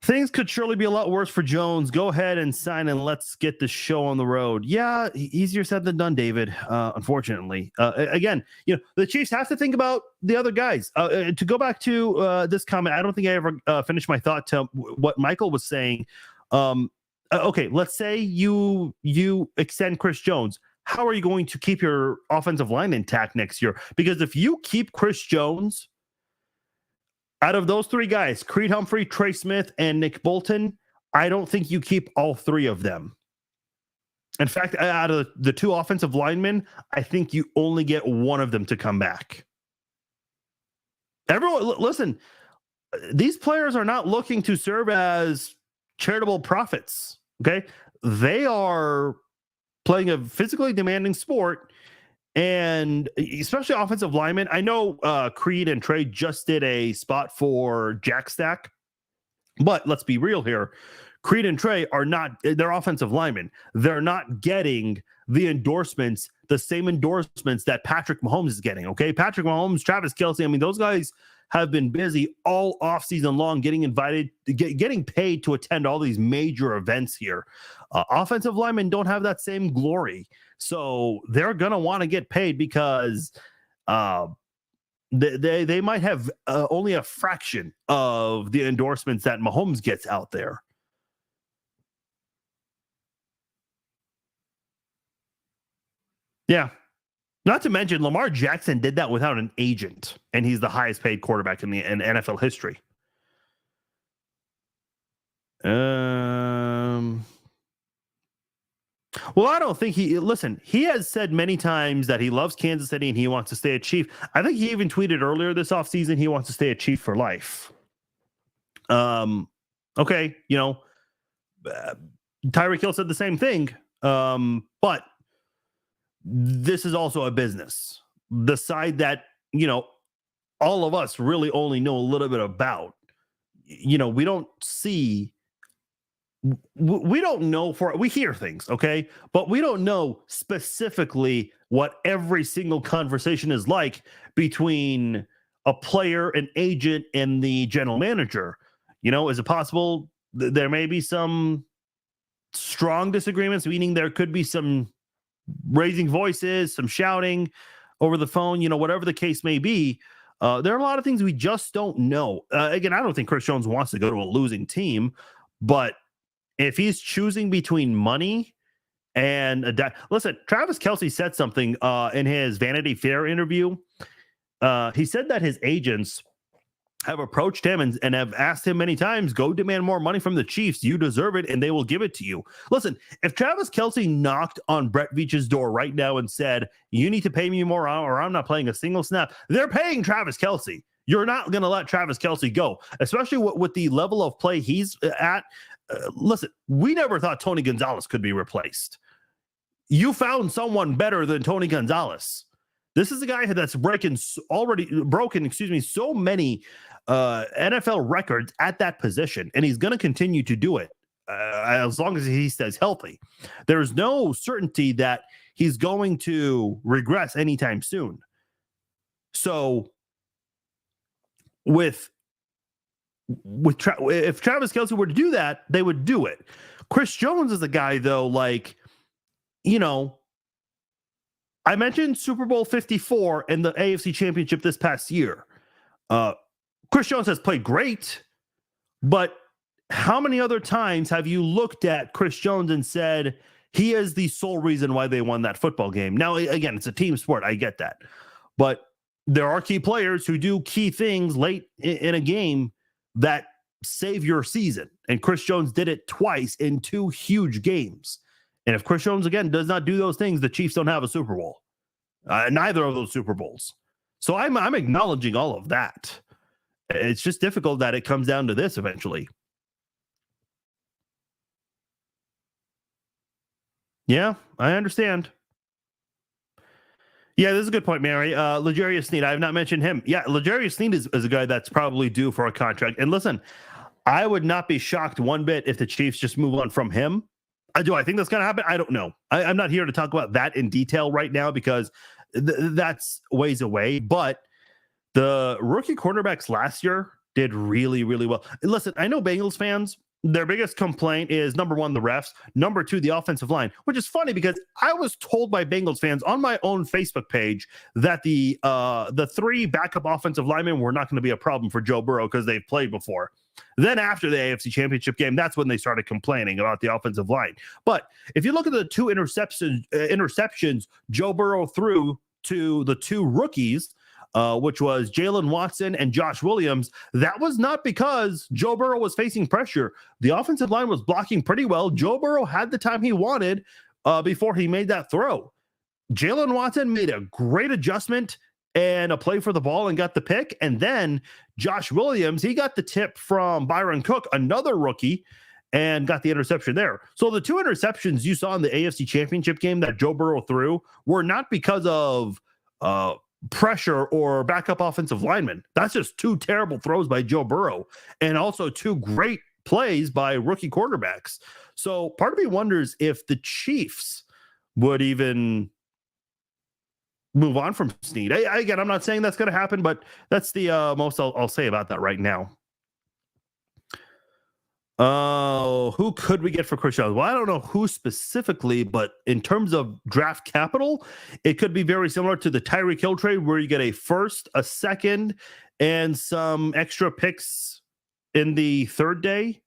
Speaker 1: Things could surely be a lot worse for Jones. Go ahead and sign and let's get the show on the road. Yeah, easier said than done, David, unfortunately. Again, you know, the Chiefs have to think about the other guys. To go back to this comment, I don't think I ever finished my thought to what Michael was saying. Okay, let's say you extend Chris Jones. how are you going to keep your offensive line intact next year? Because if you keep Chris Jones, out of those three guys, Creed Humphrey, Trey Smith, and Nick Bolton, I don't think you keep all three of them. In fact, out of the two offensive linemen, I think you only get one of them to come back. Everyone, listen, these players are not looking to serve as charitable prophets, okay? They are playing a physically demanding sport, and especially offensive linemen. I know Creed and Trey just did a spot for Jack Stack, but let's be real here. Creed and Trey are not, they're offensive linemen. They're not getting the endorsements, the same endorsements that Patrick Mahomes is getting, okay? Patrick Mahomes, Travis Kelce, I mean, those guys have been busy all offseason long getting invited, getting paid to attend all these major events here. Offensive linemen don't have that same glory. So they're going to want to get paid because they might have only a fraction of the endorsements that Mahomes gets out there. Yeah. Not to mention, Lamar Jackson did that without an agent, and he's the highest paid quarterback in NFL history. Well, I don't think he has said many times that he loves Kansas City and he wants to stay a Chief. I think he even tweeted earlier this offseason he wants to stay a Chief for life. Okay, Tyreek Hill said the same thing, but this is also a business. The side that, all of us really only know a little bit about. We don't see, we don't know we hear things, okay? But we don't know specifically what every single conversation is like between a player, an agent, and the general manager. Is it possible there may be some strong disagreements, meaning there could be some raising voices, some shouting over the phone, whatever the case may be. There are a lot of things we just don't know. Again, I don't think Chris Jones wants to go to a losing team, but if he's choosing between money and listen, Travis Kelce said something in his Vanity Fair interview. He said that his agents have approached him and have asked him many times, go demand more money from the Chiefs. You deserve it, and they will give it to you. Listen, if Travis Kelce knocked on Brett Veach's door right now and said, you need to pay me more or I'm not playing a single snap, they're paying Travis Kelce. You're not going to let Travis Kelce go, especially with the level of play he's at. Listen, we never thought Tony Gonzalez could be replaced. You found someone better than Tony Gonzalez. This is a guy that's broken so many NFL records at that position, and he's going to continue to do it as long as he stays healthy. There's no certainty that he's going to regress anytime soon. So if Travis Kelce were to do that, they would do it. Chris Jones is a guy, though, I mentioned Super Bowl 54 and the AFC Championship this past year. Chris Jones has played great, but how many other times have you looked at Chris Jones and said he is the sole reason why they won that football game? Now, again, it's a team sport. I get that. But there are key players who do key things late in a game that save your season. And Chris Jones did it twice in two huge games. And if Chris Jones, again, does not do those things, the Chiefs don't have a Super Bowl. Neither of those Super Bowls. So I'm acknowledging all of that. It's just difficult that it comes down to this eventually. Yeah, I understand. Yeah, this is a good point, Mary. L'Jarius Sneed, I have not mentioned him. Yeah, L'Jarius Sneed is a guy that's probably due for a contract. And listen, I would not be shocked one bit if the Chiefs just move on from him. Do I think that's going to happen? I don't know. I'm not here to talk about that in detail right now because that's ways away. But the rookie quarterbacks last year did really, really well. And listen, I know Bengals fans, their biggest complaint is, number one, the refs, number two, the offensive line, which is funny because I was told by Bengals fans on my own Facebook page that the three backup offensive linemen were not going to be a problem for Joe Burrow because they've played before. Then after the AFC Championship game, that's when they started complaining about the offensive line. But if you look at the two interceptions Joe Burrow threw to the two rookies, which was Jalen Watson and Josh Williams, that was not because Joe Burrow was facing pressure. The offensive line was blocking pretty well. Joe Burrow had the time he wanted before he made that throw. Jalen Watson made a great adjustment and a play for the ball and got the pick. And then Josh Williams, he got the tip from Byron Cook, another rookie, and got the interception there. So the two interceptions you saw in the AFC Championship game that Joe Burrow threw were not because of pressure or backup offensive linemen. That's just two terrible throws by Joe Burrow and also two great plays by rookie quarterbacks. So part of me wonders if the Chiefs would even move on from Snead. Again, I'm not saying that's going to happen, but that's the most I'll say about that right now. Who could we get for Chris Jones? Well, I don't know who specifically, but in terms of draft capital, it could be very similar to the Tyreek Hill trade where you get a first, a second, and some extra picks in the third day.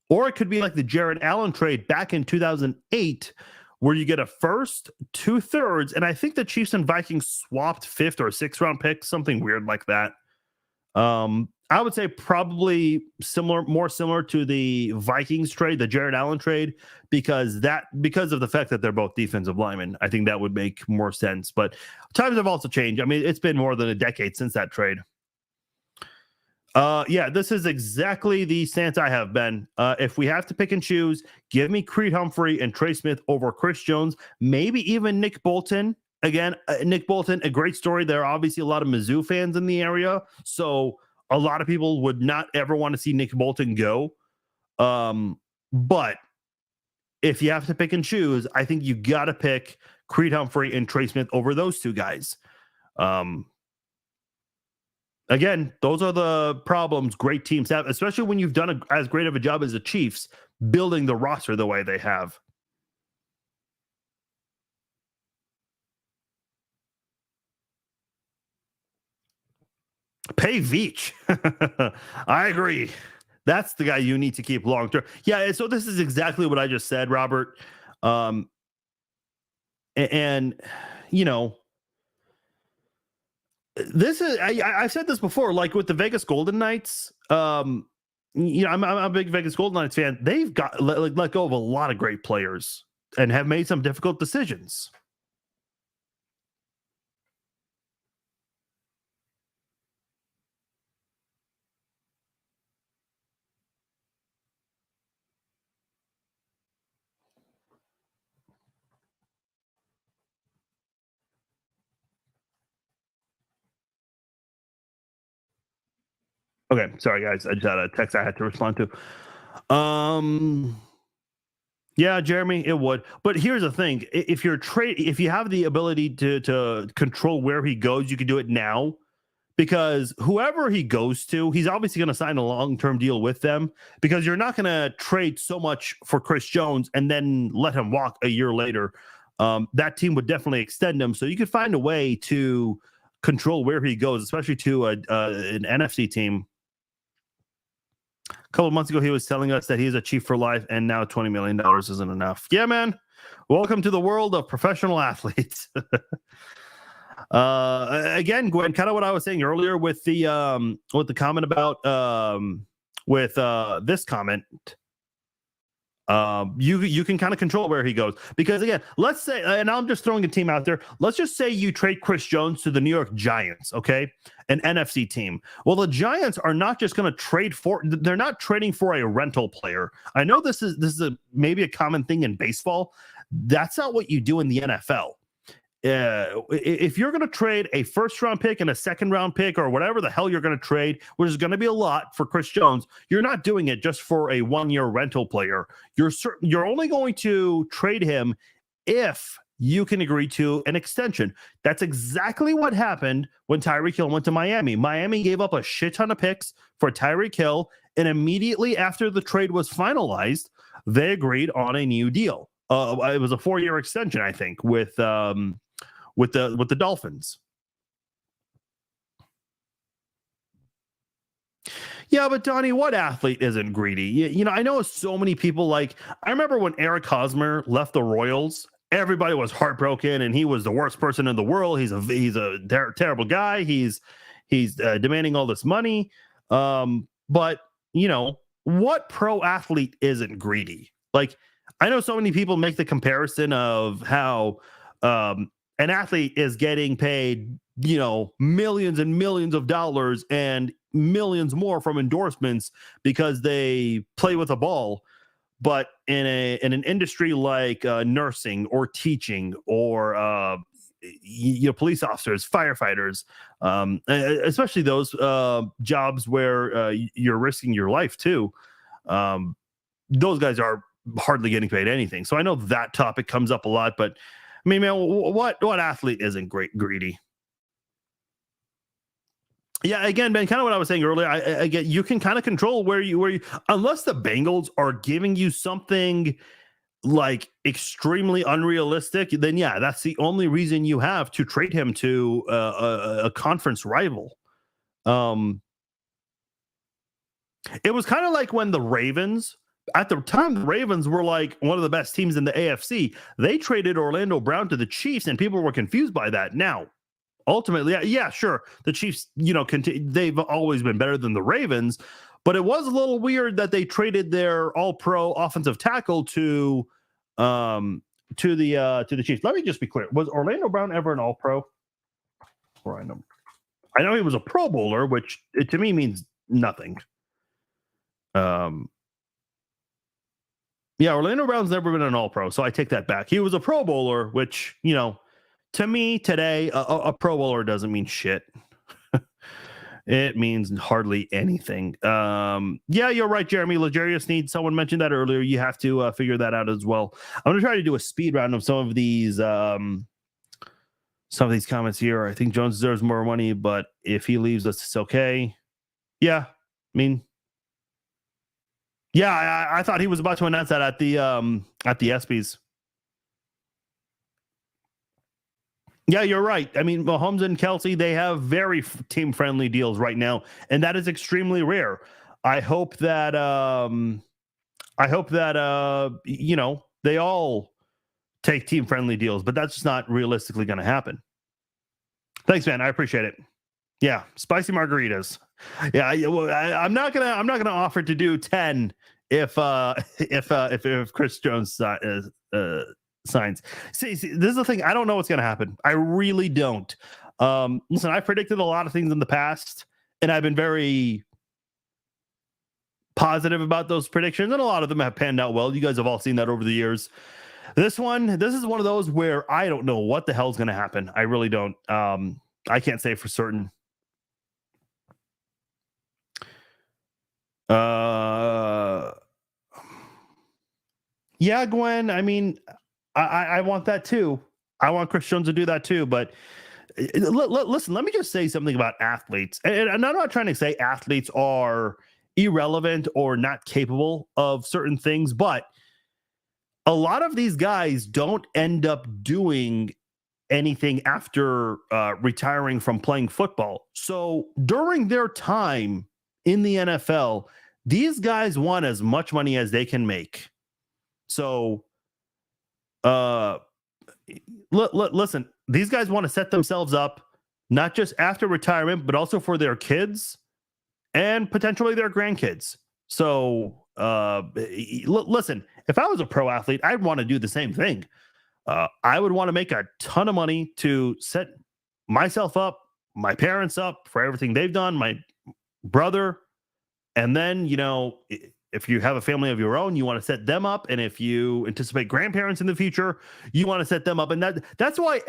Speaker 1: Or it could be like the Jared Allen trade back in 2008 where you get a first, 2/3, and I think the Chiefs and Vikings swapped 5th or 6th round picks, something weird like that. I would say probably more similar to the Vikings trade, the Jared Allen trade, because of the fact that they're both defensive linemen. I think that would make more sense. But times have also changed. I mean, it's been more than a decade since that trade. Yeah, this is exactly the stance I have, Ben. If we have to pick and choose, give me Creed Humphrey and Trey Smith over Chris Jones, maybe even Nick Bolton. Again, Nick Bolton, a great story. There are obviously a lot of Mizzou fans in the area, so a lot of people would not ever want to see Nick Bolton go. But if you have to pick and choose, I think you got to pick Creed Humphrey and Trey Smith over those two guys. Again, those are the problems great teams have, especially when you've done as great of a job as the Chiefs building the roster the way they have. Pay Veach. I agree. That's the guy you need to keep long term. Yeah, so this is exactly what I just said, Robert. And you know, this is I've said this before, like with the Vegas Golden Knights. You know, I'm a big Vegas Golden Knights fan. They've got let go of a lot of great players and have made some difficult decisions. Okay, sorry guys, I just had a text I had to respond to. Yeah, Jeremy, it would. But here's the thing: if you have the ability to control where he goes, you can do it now. Because whoever he goes to, he's obviously going to sign a long-term deal with them, because you're not going to trade so much for Chris Jones and then let him walk a year later. That team would definitely extend him. So you could find a way to control where he goes, especially to an NFC team. A couple of months ago, he was telling us that he's a Chief for life, and now $20 million isn't enough. Yeah, man. Welcome to the world of professional athletes. Again, Gwen, kind of what I was saying earlier with the comment about this comment. You can kind of control where he goes, because again, let's say, and I'm just throwing a team out there. Let's just say you trade Chris Jones to the New York Giants, okay, an NFC team. Well, the Giants are not just going to trade for; they're not trading for a rental player. I know this is maybe a common thing in baseball. That's not what you do in the NFL. If you're going to trade a first-round pick and a second-round pick or whatever the hell you're going to trade, which is going to be a lot for Chris Jones, you're not doing it just for a one-year rental player. You're only going to trade him if you can agree to an extension. That's exactly what happened when Tyreek Hill went to Miami. Miami gave up a shit ton of picks for Tyreek Hill, and immediately after the trade was finalized, they agreed on a new deal. It was a 4-year extension, I think, with the Dolphins. Yeah, but Donnie, what athlete isn't greedy? I know so many people. Like, I remember when Eric Hosmer left the Royals, everybody was heartbroken, and he was the worst person in the world. He's a terrible guy. He's demanding all this money. But what pro athlete isn't greedy? Like, I know so many people make the comparison of how an athlete is getting paid, millions and millions of dollars and millions more from endorsements because they play with a ball. But in an industry like nursing or teaching or police officers, firefighters, especially those jobs where you're risking your life too, those guys are hardly getting paid anything. So I know that topic comes up a lot, but I mean, man, what athlete isn't greedy? Yeah, again, Ben, kind of what I was saying earlier. I get you can kind of control where you, unless the Bengals are giving you something like extremely unrealistic, then yeah, that's the only reason you have to trade him to a conference rival. It was kind of like when the Ravens, at the time, the Ravens were like one of the best teams in the AFC. They traded Orlando Brown to the Chiefs, and people were confused by that. Now, ultimately, yeah, sure, the Chiefs, they've always been better than the Ravens, but it was a little weird that they traded their All-Pro offensive tackle to the Chiefs. Let me just be clear: was Orlando Brown ever an All-Pro? I know he was a Pro Bowler, which to me means nothing. Yeah, Orlando Brown's never been an All-Pro, so I take that back. He was a Pro Bowler, which to me today, a Pro Bowler doesn't mean shit. It means hardly anything. Yeah, you're right, Jeremy. L'Jarius Sneed, someone mentioned that earlier. You have to figure that out as well. I'm going to try to do a speed round of some of these comments here. I think Jones deserves more money, but if he leaves us, it's okay. Yeah, I mean, yeah, I thought he was about to announce that at the ESPYs. Yeah, you're right. I mean, Mahomes and Kelce, they have very team-friendly deals right now, and that is extremely rare. I hope that they all take team-friendly deals, but that's just not realistically going to happen. Thanks, man. I appreciate it. Yeah, spicy margaritas. Yeah, I'm not gonna offer to do 10 if Chris Jones signs. See, this is the thing. I don't know what's going to happen. I really don't. Listen, I predicted a lot of things in the past, and I've been very positive about those predictions, and a lot of them have panned out well. You guys have all seen that over the years. This is one of those where I don't know what the hell's going to happen. I really don't. I can't say for certain. Yeah, Gwen. I mean, I want that too. I want Chris Jones to do that too. But listen, let me just say something about athletes. And I'm not trying to say athletes are irrelevant or not capable of certain things, but a lot of these guys don't end up doing anything after retiring from playing football. So during their time in the NFL, these guys want as much money as they can make. So listen, these guys want to set themselves up not just after retirement, but also for their kids and potentially their grandkids. So listen, if I was a pro athlete, I'd want to do the same thing. I would want to make a ton of money to set myself up, my parents up for everything they've done, my brother. And then, if you have a family of your own, you want to set them up. And if you anticipate grandparents in the future, you want to set them up. And that's why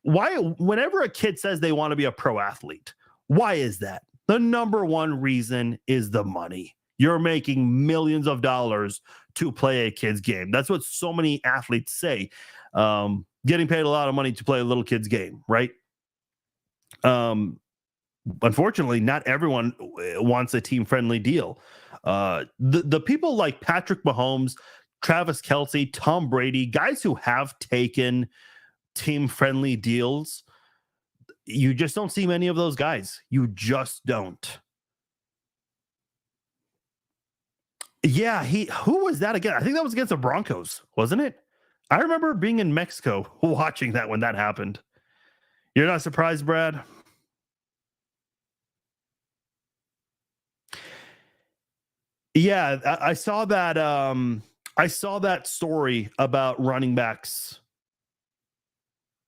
Speaker 1: whenever a kid says they want to be a pro athlete, why is that? The number one reason is the money. You're making millions of dollars to play a kid's game. That's what so many athletes say. Getting paid a lot of money to play a little kid's game, right? Unfortunately, not everyone wants a team-friendly deal. The people like Patrick Mahomes, Travis Kelce, Tom Brady, guys who have taken team-friendly deals, you just don't see many of those guys. You just don't. Yeah, who was that again? I think that was against the Broncos, wasn't it? I remember being in Mexico watching that when that happened. You're not surprised, Brad? Yeah, I saw that. I saw that story about running backs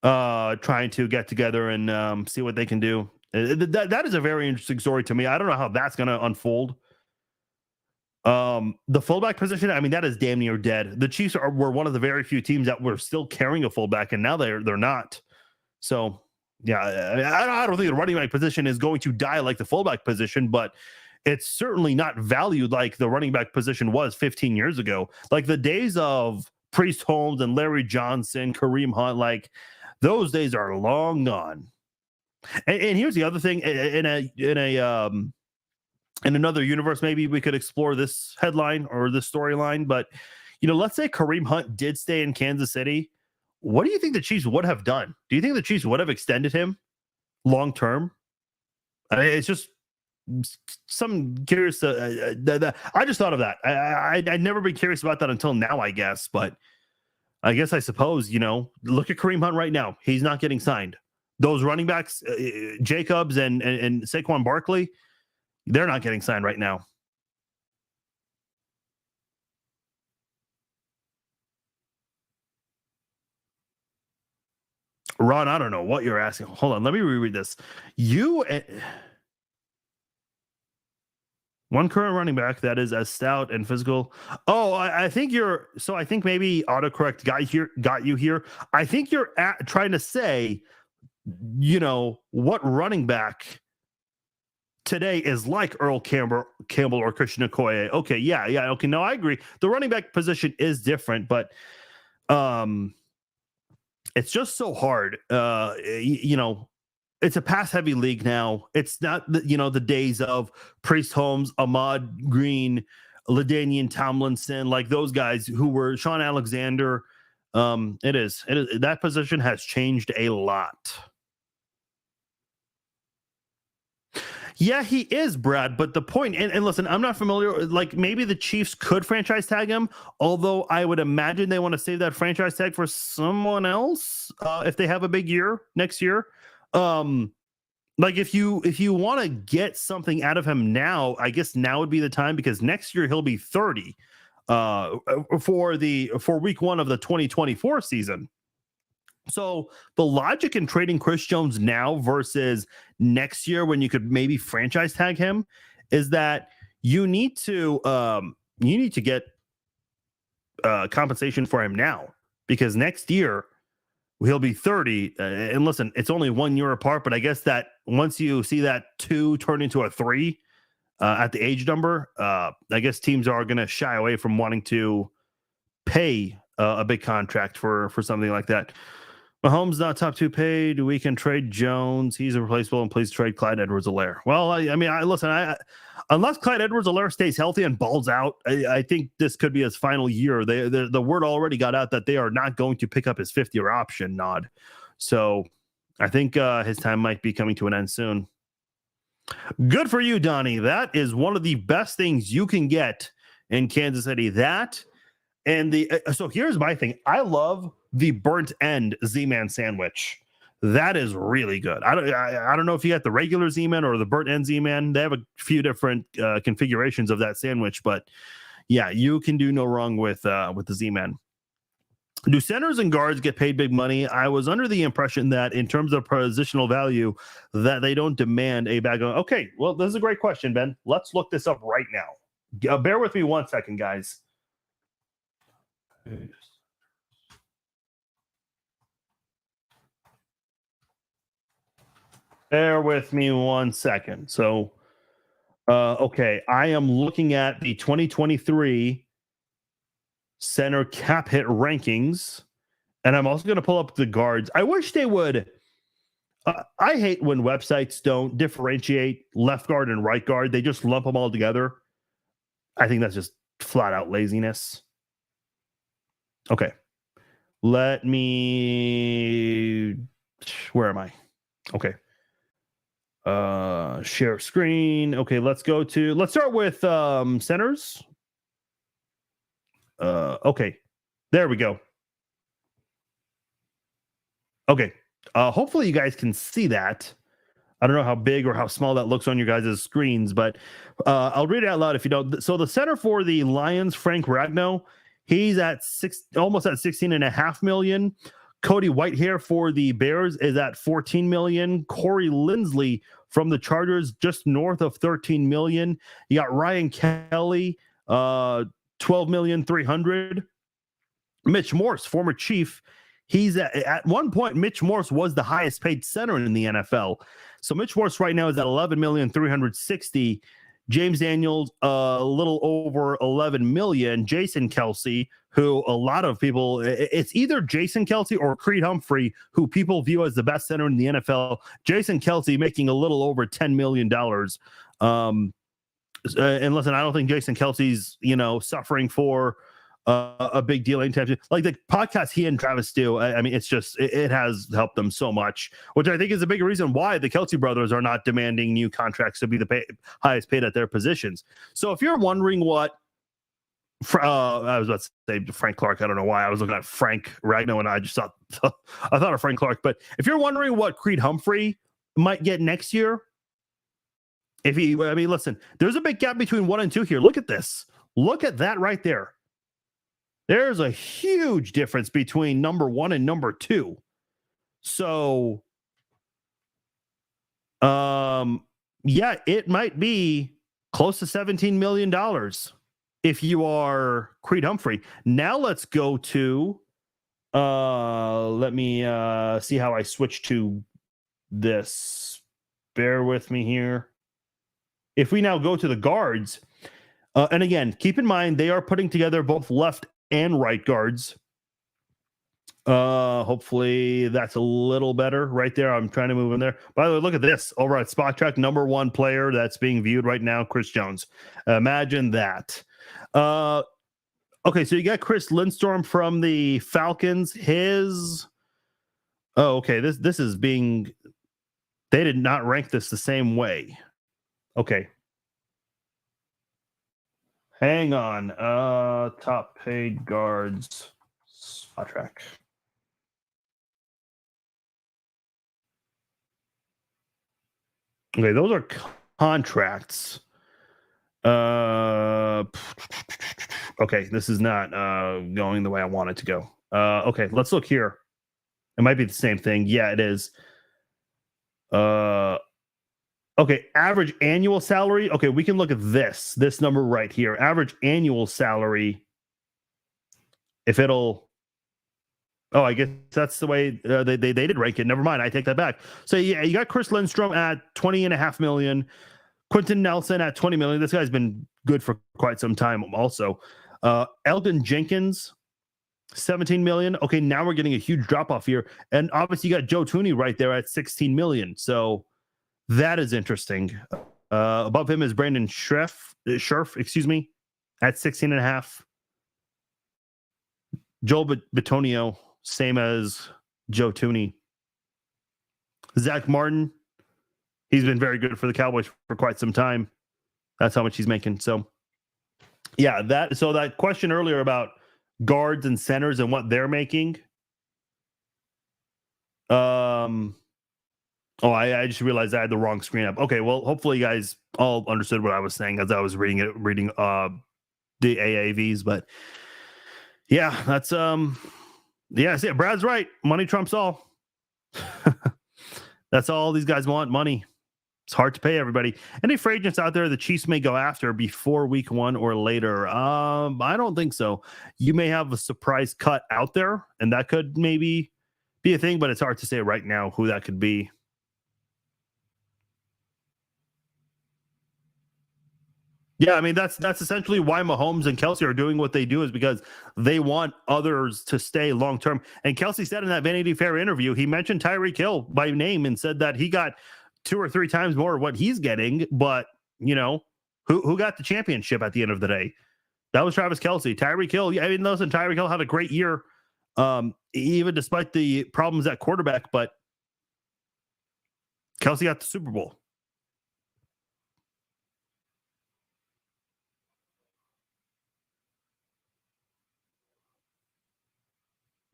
Speaker 1: trying to get together and see what they can do. That is a very interesting story to me. I don't know how that's going to unfold. The fullback position, I mean, that is damn near dead. The Chiefs were one of the very few teams that were still carrying a fullback, and now they're not. So yeah, I don't think the running back position is going to die like the fullback position, but it's certainly not valued like the running back position was 15 years ago. Like the days of Priest Holmes and Larry Johnson, Kareem Hunt, like those days are long gone. And here's the other thing: in another universe, maybe we could explore this headline or this storyline. But let's say Kareem Hunt did stay in Kansas City. What do you think the Chiefs would have done? Do you think the Chiefs would have extended him long term? I mean, it's just some curious. I just thought of that. I'd never been curious about that until now, I guess. But I guess I suppose, look at Kareem Hunt right now. He's not getting signed. Those running backs, Jacobs and Saquon Barkley, they're not getting signed right now. Ron, I don't know what you're asking. Hold on, let me reread this. One current running back that is as stout and physical. Oh, I think you're. So I think maybe autocorrect got you here. I think you're trying to say, what running back today is like Earl Campbell or Christian Okoye. Okay, yeah. Okay, no, I agree. The running back position is different, but it's just so hard. It's a pass heavy league now. It's not the days of Priest Holmes, Ahmad Green, LaDainian Tomlinson, like those guys who were Sean Alexander. It is that position has changed a lot. Yeah, he is, Brad. But the point, and listen, I'm not familiar. Like maybe the Chiefs could franchise tag him, although I would imagine they want to save that franchise tag for someone else if they have a big year next year. Like if you want to get something out of him now, I guess now would be the time because next year he'll be 30 for week 1 of the 2024 season. So the logic in trading Chris Jones now versus next year when you could maybe franchise tag him is that you need to get compensation for him now because next year he'll be 30. And listen, it's only 1 year apart, but I guess that once you see that 2 turn into a 3 at the age number, I guess teams are going to shy away from wanting to pay a big contract for something like that. Mahomes not top 2 paid. We can trade Jones. He's irreplaceable, and please trade Clyde Edwards-Helaire. Well, unless Clyde Edwards-Helaire stays healthy and balls out, I think this could be his final year. The word already got out that they are not going to pick up his 5th-year option nod. So I think his time might be coming to an end soon. Good for you, Donnie. That is one of the best things you can get in Kansas City. That and so here's my thing. I love the burnt end Z-Man sandwich. That is really good. I don't know if you got the regular Z-Man or the burnt end Z-Man. They have a few different configurations of that sandwich, but yeah, you can do no wrong with the Z-Man. Do centers and guards get paid big money? I was under the impression that in terms of positional value, that they don't demand a bag of. Okay, well, this is a great question, Ben. Let's look this up right now. Bear with me 1 second, guys. Bear with me 1 second. So, okay, I am looking at the 2023 center cap hit rankings, and I'm also going to pull up the guards. I wish they would. I hate when websites don't differentiate left guard and right guard. They just lump them all together. I think that's just flat out laziness. Okay. Let me. Where am I? Okay. Share screen. Okay, let's start with centers. Okay, there we go. Okay, hopefully you guys can see that. I don't know how big or how small that looks on your guys' screens, but I'll read it out loud if you don't. So the center for the Lions, Frank Ragnow, he's at almost at 16.5 million. Cody Whitehair for the Bears is at 14 million. Corey Linsley from the Chargers just north of 13 million. You got Ryan Kelly, 12,300,000. Mitch Morse, former Chief, he's at one point, Mitch Morse was the highest paid center in the NFL. So Mitch Morse right now is at 11,360,000. James Daniels, a little over 11 million. Jason Kelce, who a lot of people, it's either Jason Kelce or Creed Humphrey, who people view as the best center in the NFL. Jason Kelce making a little over $10 million. And listen, I don't think Jason Kelce's, suffering for a big deal anytime soon. Like the podcast he and Travis do, I mean, it's just it has helped them so much, which I think is a big reason why the Kelce brothers are not demanding new contracts to be the highest paid at their positions. So if you're wondering what I was about to say Frank Clark, I don't know why I was looking at Frank Ragnow and I just thought I thought of Frank Clark. But if you're wondering what Creed Humphrey might get next year, listen, there's a big gap between 1 and 2 here. Look at this. Look at that right there. There's a huge difference between number 1 and number 2. So, yeah, it might be close to $17 million if you are Creed Humphrey. Now let's go to, let me see how I switch to this. Bear with me here. If we now go to the guards, and again, keep in mind, they are putting together both left and right guards. Hopefully that's a little better right there. I'm trying to move in there. By the way, look at this over at Spot Track, number 1 player that's being viewed right now, Chris Jones. Imagine that. Okay, so you got Chris Lindstrom from the Falcons. Okay, this is being, they did not rank this the same way. Okay. Hang on. Top paid guards. Spot Track. Okay, those are contracts. Okay, this is not going the way I want it to go. Okay, let's look here. It might be the same thing. Yeah, it is. Okay, average annual salary. Okay, we can look at this number right here. Average annual salary. If it'll, I guess that's the way they did rank it. Never mind, I take that back. So yeah, you got Chris Lindstrom at 20.5 million, Quentin Nelson at 20 million. This guy's been good for quite some time. Also, Elgton Jenkins, 17 million. Okay, now we're getting a huge drop off here, and obviously you got Joe Thuney right there at 16 million. So that is interesting. Above him is Brandon Scherf, excuse me, at 16.5. Joel Bitonio, same as Joe Thuney. Zach Martin, he's been very good for the Cowboys for quite some time. That's how much he's making. So, yeah, that question earlier about guards and centers and what they're making. I just realized I had the wrong screen up. Okay, well, hopefully you guys all understood what I was saying as I was reading the AAVs. But yeah, that's see, Brad's right. Money trumps all. That's all these guys want, money. It's hard to pay everybody. Any free agents out there the Chiefs may go after before week 1 or later? I don't think so. You may have a surprise cut out there, and that could maybe be a thing, but it's hard to say right now who that could be. Yeah, I mean, that's essentially why Mahomes and Kelce are doing what they do, is because they want others to stay long term. And Kelce said in that Vanity Fair interview, he mentioned Tyreek Hill by name and said that he got 2 or 3 times more of what he's getting. But, who got the championship at the end of the day? That was Travis Kelce. Tyreek Hill, I mean, listen, Tyreek Hill had a great year, even despite the problems at quarterback. But Kelce got the Super Bowl.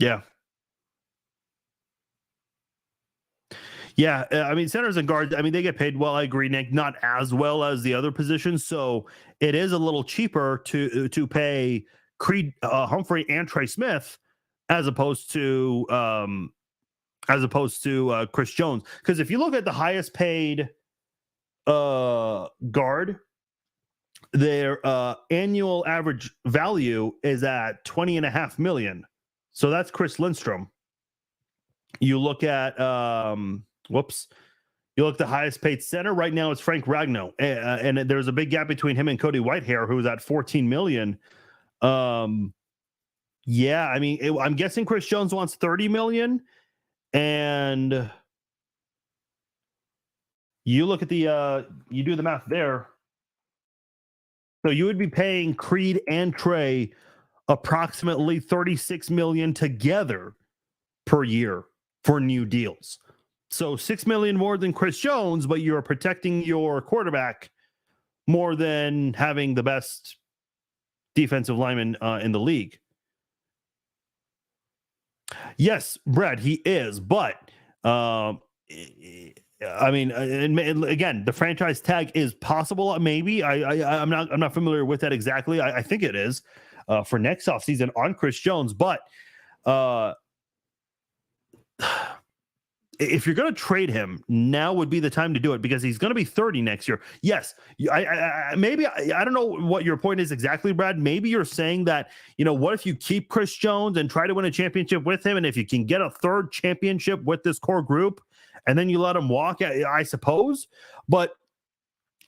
Speaker 1: Yeah. Yeah, I mean centers and guards. I mean they get paid well. I agree, Nick. Not as well as the other positions, so it is a little cheaper to pay Creed Humphrey and Trey Smith as opposed to Chris Jones. Because if you look at the highest paid guard, their annual average value is at 20.5 million. So that's Chris Lindstrom. You look at you look at the highest paid center right now. It's Frank Ragnow, and there's a big gap between him and Cody Whitehair, who's at 14 million. Yeah, I mean, I'm guessing Chris Jones wants 30 million, and you look at the you do the math there. So you would be paying Creed and Trey approximately 36 million together per year for new deals. So 6 million more than Chris Jones, but you're protecting your quarterback more than having the best defensive lineman in the league. Yes, Brad, he is, but I mean, and again, the franchise tag is possible. Maybe I'm not familiar with that exactly. I think it is for next offseason on Chris Jones, but if you're going to trade him, now would be the time to do it because he's going to be 30 next year. Yes, I don't know what your point is exactly, Brad. Maybe you're saying that, you know, what if you keep Chris Jones and try to win a championship with him, and if you can get a third championship with this core group, and then you let him walk, I suppose. But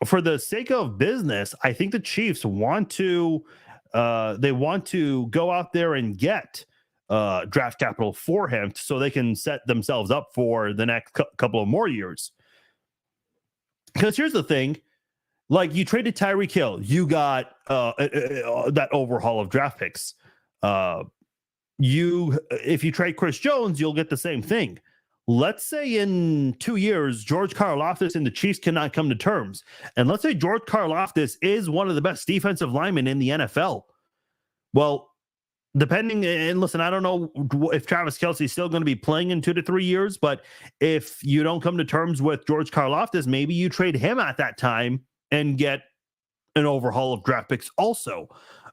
Speaker 1: for the sake of business, I think the Chiefs want to go out there and get draft capital for him so they can set themselves up for the next couple of more years. Because here's the thing, like you traded Tyreek Hill, you got that overhaul of draft picks. If you trade Chris Jones, you'll get the same thing. Let's say in 2 years, George Karlaftis and the Chiefs cannot come to terms. And let's say George Karlaftis is one of the best defensive linemen in the NFL. Well, depending, and listen, I don't know if Travis Kelce is still going to be playing in 2 to 3 years, but if you don't come to terms with George Karlaftis, maybe you trade him at that time and get an overhaul of draft picks also.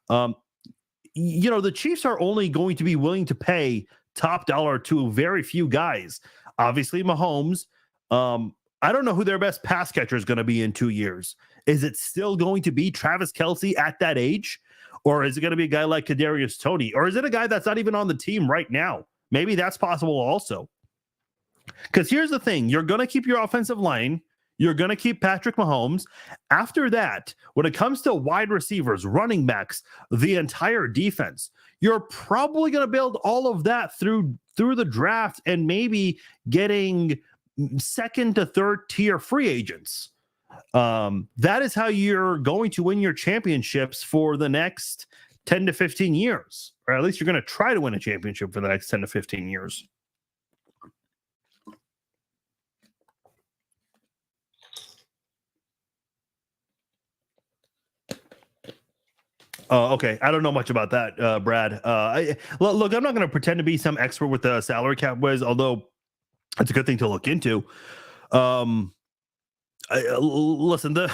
Speaker 1: You know, the Chiefs are only going to be willing to pay top dollar to very few guys. Obviously, Mahomes. I don't know who their best pass catcher is going to be in 2 years. Is it still going to be Travis Kelce at that age? Or is it going to be a guy like Kadarius Toney? Or is it a guy that's not even on the team right now? Maybe that's possible also. Because here's the thing. You're going to keep your offensive line. You're going to keep Patrick Mahomes. After that, when it comes to wide receivers, running backs, the entire defense, you're probably going to build all of that through the draft and maybe getting second to third tier free agents. That is how you're going to win your championships for the next 10 to 15 years, or at least you're going to try to win a championship for the next 10 to 15 years. Okay. I don't know much about that, Brad. Look, I'm not going to pretend to be some expert with the salary cap whiz, although it's a good thing to look into. Listen, the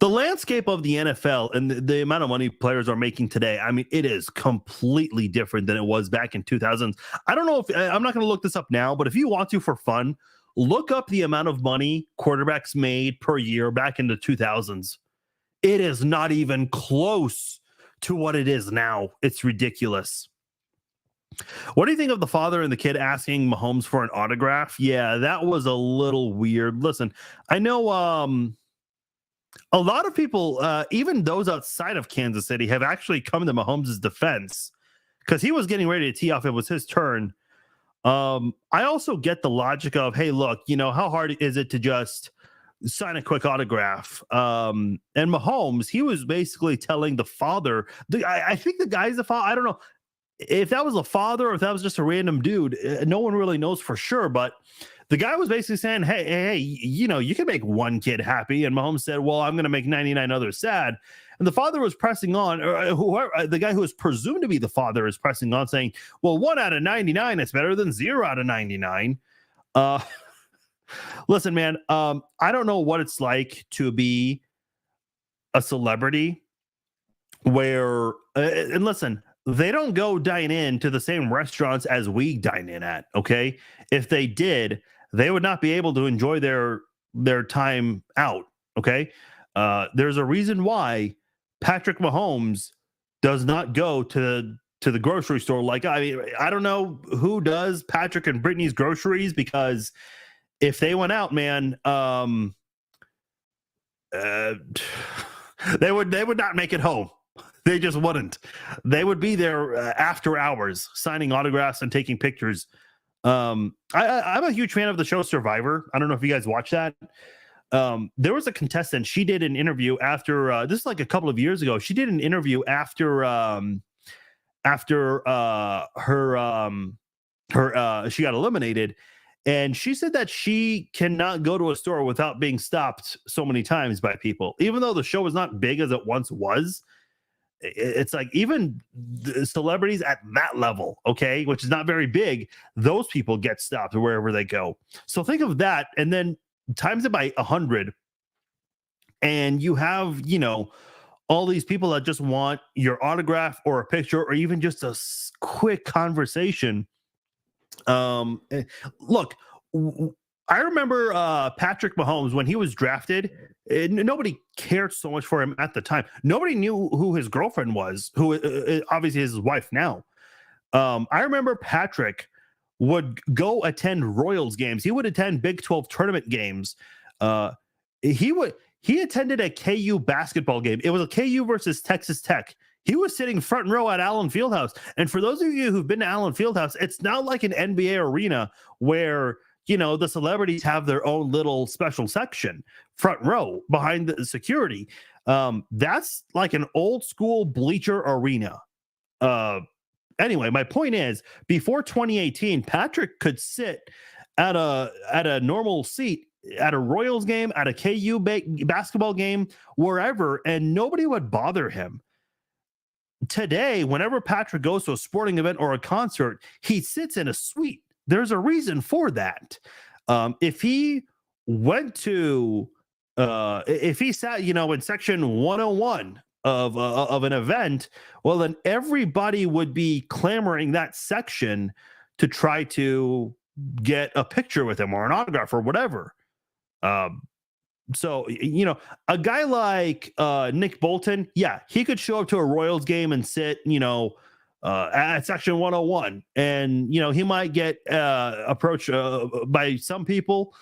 Speaker 1: landscape of the NFL and the amount of money players are making today, I mean, it is completely different than it was back in 2000s. I don't know if I'm not going to look this up now, but if you want to for fun, look up the amount of money quarterbacks made per year back in the 2000s. It is not even close to what it is now. It's ridiculous. What do you think of the father and the kid asking Mahomes for an autograph? Yeah, that was a little weird. Listen, I know a lot of people, even those outside of Kansas City, have actually come to Mahomes' defense because he was getting ready to tee off. It was his turn. I also get the logic of, hey, look, you know, how hard is it to just sign a quick autograph? And Mahomes, he was basically telling the father, I think the guy's the father. I don't know if that was a father or if that was just a random dude. No one really knows for sure, but The guy was basically saying, hey, you can make one kid happy. And Mahomes said, well, I'm going to make 99 others sad. And the father was pressing on, or whoever, the guy who is presumed to be the father is pressing on, saying, well, 1 out of 99 is better than 0 out of 99. Listen, man, I don't know what it's like to be a celebrity where, and listen, they don't go dine in to the same restaurants as we dine in at. Okay. If they did, they would not be able to enjoy their time out. Okay. There's a reason why Patrick Mahomes does not go to the grocery store. Like, I mean, I don't know who does Patrick and Brittany's groceries, because if they went out, man, they would not make it home. They just wouldn't. They would be there after hours, signing autographs and taking pictures. I'm a huge fan of the show Survivor. I don't know if you guys watch that. There was a contestant. She did an interview after this is like a couple of years ago. She did an interview after she got eliminated, and she said that she cannot go to a store without being stopped so many times by people. Even though the show was not big as it once was, it's like even the celebrities at that level, okay, which is not very big, those people get stopped wherever they go. So think of that, and then times it by 100, and you have, all these people that just want your autograph or a picture or even just a quick conversation. Look, I remember Patrick Mahomes when he was drafted. Nobody cared so much for him at the time. Nobody knew who his girlfriend was, who obviously is his wife now. I remember Patrick would go attend Royals games. He would attend Big 12 tournament games. He attended a KU basketball game. It was a KU versus Texas Tech. He was sitting front row at Allen Fieldhouse. And for those of you who've been to Allen Fieldhouse, it's not like an NBA arena where the celebrities have their own little special section front row behind the security. That's like an old school bleacher arena. Anyway, my point is, before 2018, Patrick could sit at a normal seat at a Royals game, at a KU basketball game, wherever, and nobody would bother him. Today, whenever Patrick goes to a sporting event or a concert, he sits in a suite. There's a reason for that. If he went to, if he sat, in section 101 of an event, well, then everybody would be clamoring that section to try to get a picture with him or an autograph or whatever. So, a guy like Nick Bolton, yeah, he could show up to a Royals game and sit, at section 101, and he might get approached by some people,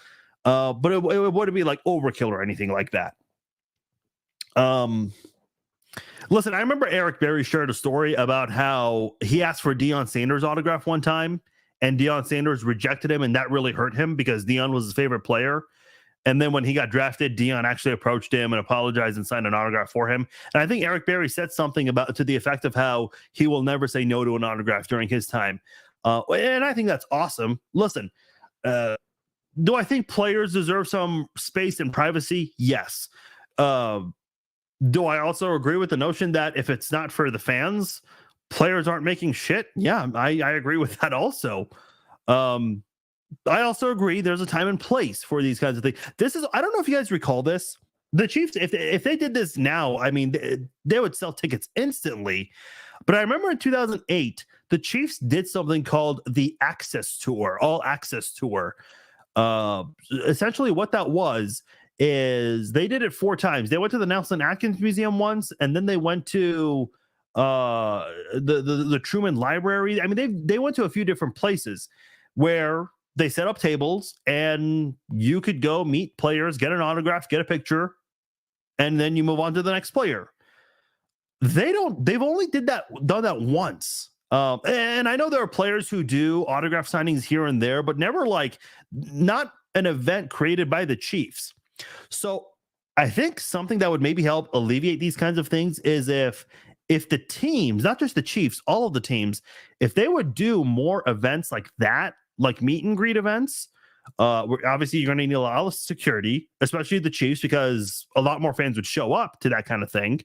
Speaker 1: but it wouldn't be like overkill or anything like that. Listen, I remember Eric Berry shared a story about how he asked for Deion Sanders' autograph one time, and Deion Sanders rejected him, and that really hurt him because Deion was his favorite player. And then when he got drafted, Deion actually approached him and apologized and signed an autograph for him. And I think Eric Berry said something to the effect of how he will never say no to an autograph during his time. And I think that's awesome. Listen, do I think players deserve some space and privacy? Yes. Do I also agree with the notion that if it's not for the fans, players aren't making shit? Yeah, I agree with that also. I also agree there's a time and place for these kinds of things. I don't know if you guys recall this. The Chiefs, if they did this now, I mean, they would sell tickets instantly. But I remember in 2008, the Chiefs did something called the Access Tour, All Access Tour. Essentially what that was is they did it 4 times. They went to the Nelson Atkins Museum once, and then they went to the Truman Library. I mean, they went to a few different places where they set up tables and you could go meet players, get an autograph, get a picture, and then you move on to the next player. They've only done that once. And I know there are players who do autograph signings here and there, but never not an event created by the Chiefs. So I think something that would maybe help alleviate these kinds of things is if the teams, not just the Chiefs, all of the teams, if they would do more events like that, like meet and greet events, Obviously, you're going to need a lot of security, especially the Chiefs, because a lot more fans would show up to that kind of thing.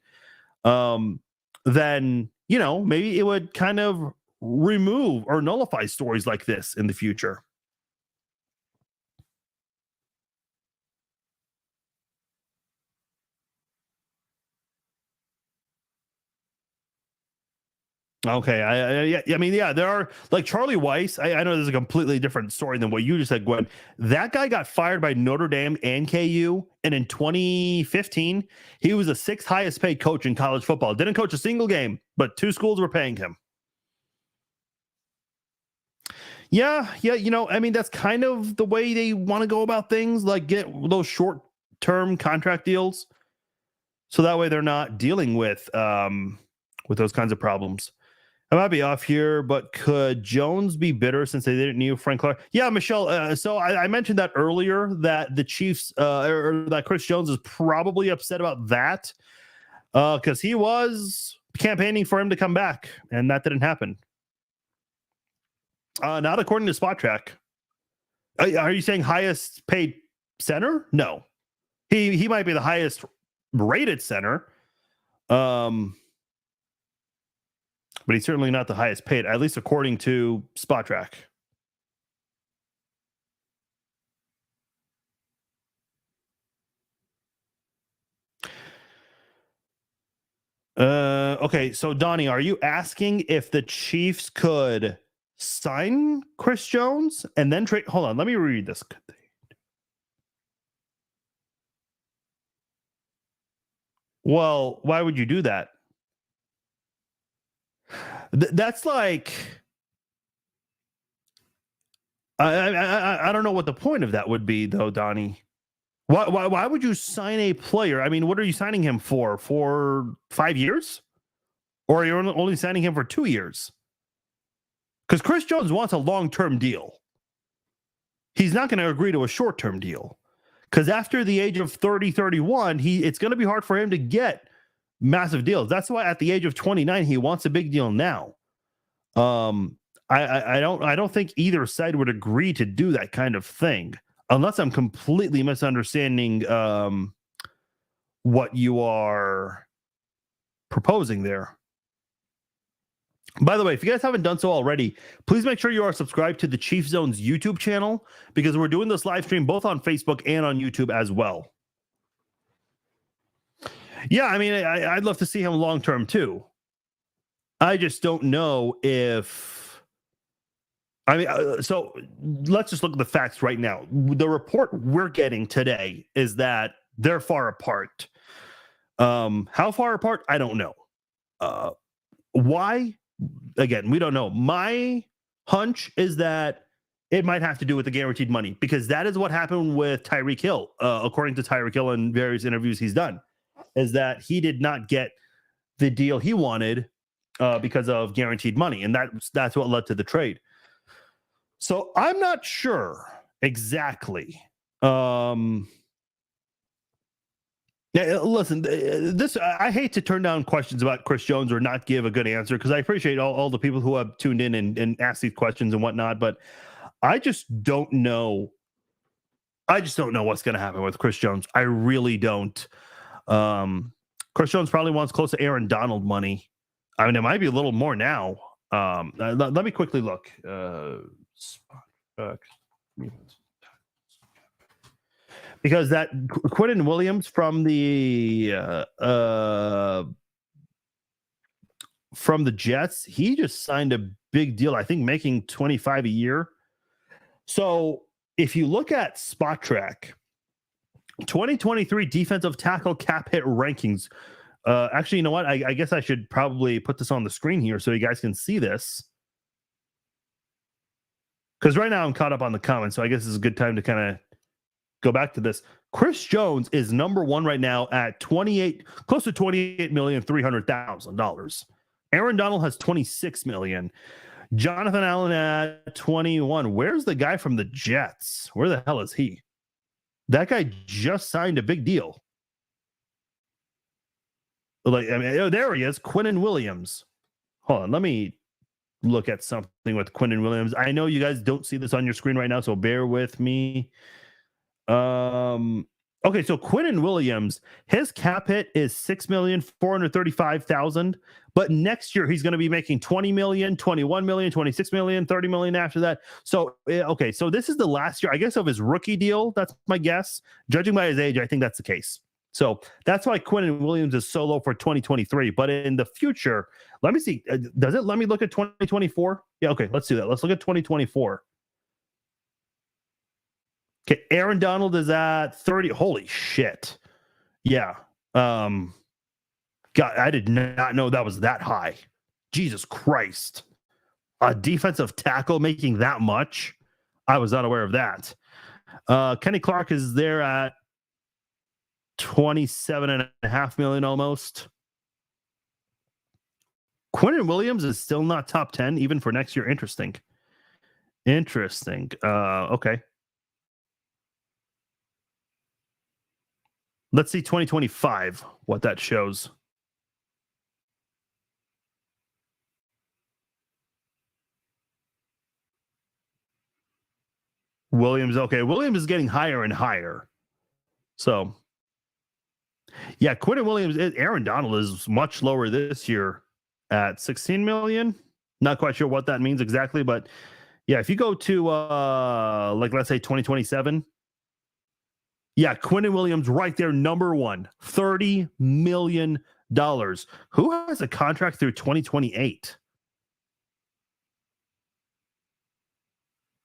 Speaker 1: Then, maybe it would kind of remove or nullify stories like this in the future. Okay, I mean, yeah, there are like Charlie Weiss. I know there's a completely different story than what you just said, Gwen. That guy got fired by Notre Dame and KU, and in 2015, he was the sixth highest paid coach in college football. Didn't coach a single game, but two schools were paying him. Yeah, I mean, that's kind of the way they want to go about things, like get those short-term contract deals, so that way they're not dealing with those kinds of problems. I might be off here, but could Jones be bitter since they didn't need Frank Clark? Yeah, Michelle. So I mentioned that earlier, that the Chiefs or that Chris Jones is probably upset about that because he was campaigning for him to come back, and that didn't happen. Not according to Spot Track. Are you saying highest paid center? No, he might be the highest rated center. But he's certainly not the highest paid, at least according to Spot Track. Okay, so Donnie, are you asking if the Chiefs could sign Chris Jones and then trade? Hold on, let me read this. Well, why would you do that? That's like, I don't know what the point of that would be, though, Donnie. Why would you sign a player? I mean, what are you signing him for? For 5 years? Or are you only signing him for 2 years? Because Chris Jones wants a long-term deal. He's not going to agree to a short-term deal. Because after the age of 30, 31, it's going to be hard for him to get massive deals. That's why at the age of 29, he wants a big deal now. I don't think either side would agree to do that kind of thing, unless I'm completely misunderstanding what you are proposing there. By the way, if you guys haven't done so already, please make sure you are subscribed to the Chief Zone's YouTube channel, because we're doing this live stream both on Facebook and on YouTube as well. Yeah, I mean, I'd love to see him long term too. I just don't know if. I mean, so let's just look at the facts right now. The report we're getting today is that they're far apart. How far apart? I don't know. Why? Again, we don't know. My hunch is that it might have to do with the guaranteed money, because that is what happened with Tyreek Hill, according to Tyreek Hill in various interviews he's done, is that he did not get the deal he wanted because of guaranteed money, and that's what led to the trade. So I'm not sure exactly. Yeah, listen, this I hate to turn down questions about Chris Jones or not give a good answer, because I appreciate all the people who have tuned in and asked these questions and whatnot, but I just don't know. I just don't know what's going to happen with Chris Jones. I really don't. Chris Jones probably wants close to Aaron Donald money. I mean, it might be a little more now. Let me quickly look. Because that Quinnen Williams from the Jets, he just signed a big deal, I think making $25 a year. So if you look at Spot Track, 2023 defensive tackle cap hit rankings. Actually, you know what? I guess I should probably put this on the screen here so you guys can see this. Because right now I'm caught up on the comments, so I guess this is a good time to kind of go back to this. Chris Jones is number one right now at close to $28,300,000. Aaron Donald has 26 million. Jonathan Allen at 21. Where's the guy from the Jets? Where the hell is he? That guy just signed a big deal. Like, I mean, oh, there he is, Quinnen Williams. Hold on, let me look at something with Quinnen Williams. I know you guys don't see this on your screen right now, so bear with me. Okay, so Quinnen Williams, his cap hit is 6,435,000, but next year he's going to be making 20 million, 21 million, 26 million, 30 million after that. So okay, so this is the last year, I guess, of his rookie deal. That's my guess. Judging by his age, I think that's the case. So that's why Quinnen Williams is so low for 2023. But in the future, let me see. Does it let me look at 2024? Yeah, okay, let's do that. Let's look at 2024. Okay, Aaron Donald is at 30. Holy shit. Yeah. God, I did not know that was that high. Jesus Christ. A defensive tackle making that much? I was not aware of that. Kenny Clark is there at 27.5 million almost. Quinnen Williams is still not top 10 even for next year. Interesting. Okay. Let's see 2025, what that shows. Williams, okay. Williams is getting higher and higher. So, yeah, Quinnen Williams, Aaron Donald is much lower this year at 16 million. Not quite sure what that means exactly, but yeah, if you go to, like, let's say 2027, yeah, Quinnen Williams right there, number one, $30 million. Who has a contract through 2028?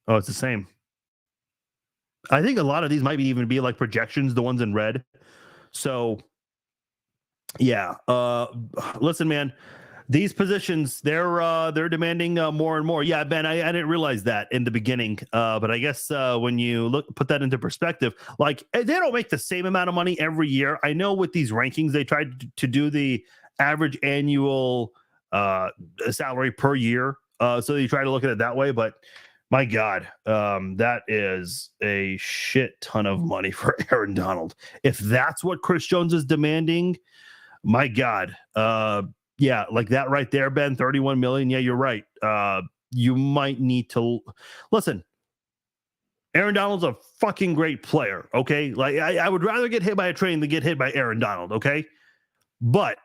Speaker 1: Oh, it's the same. I think a lot of these might even be like projections, the ones in red. So, yeah. Listen, man, these positions, they're demanding more and more. Yeah, Ben, I didn't realize that in the beginning. But I guess when you put that into perspective, like they don't make the same amount of money every year. I know with these rankings, they tried to do the average annual salary per year. So you try to look at it that way, but my God, that is a shit ton of money for Aaron Donald. If that's what Chris Jones is demanding, my God, yeah, like that right there, Ben, 31 million. Yeah, you're right. You might need to listen. Aaron Donald's a fucking great player. Okay, like I would rather get hit by a train than get hit by Aaron Donald. Okay, but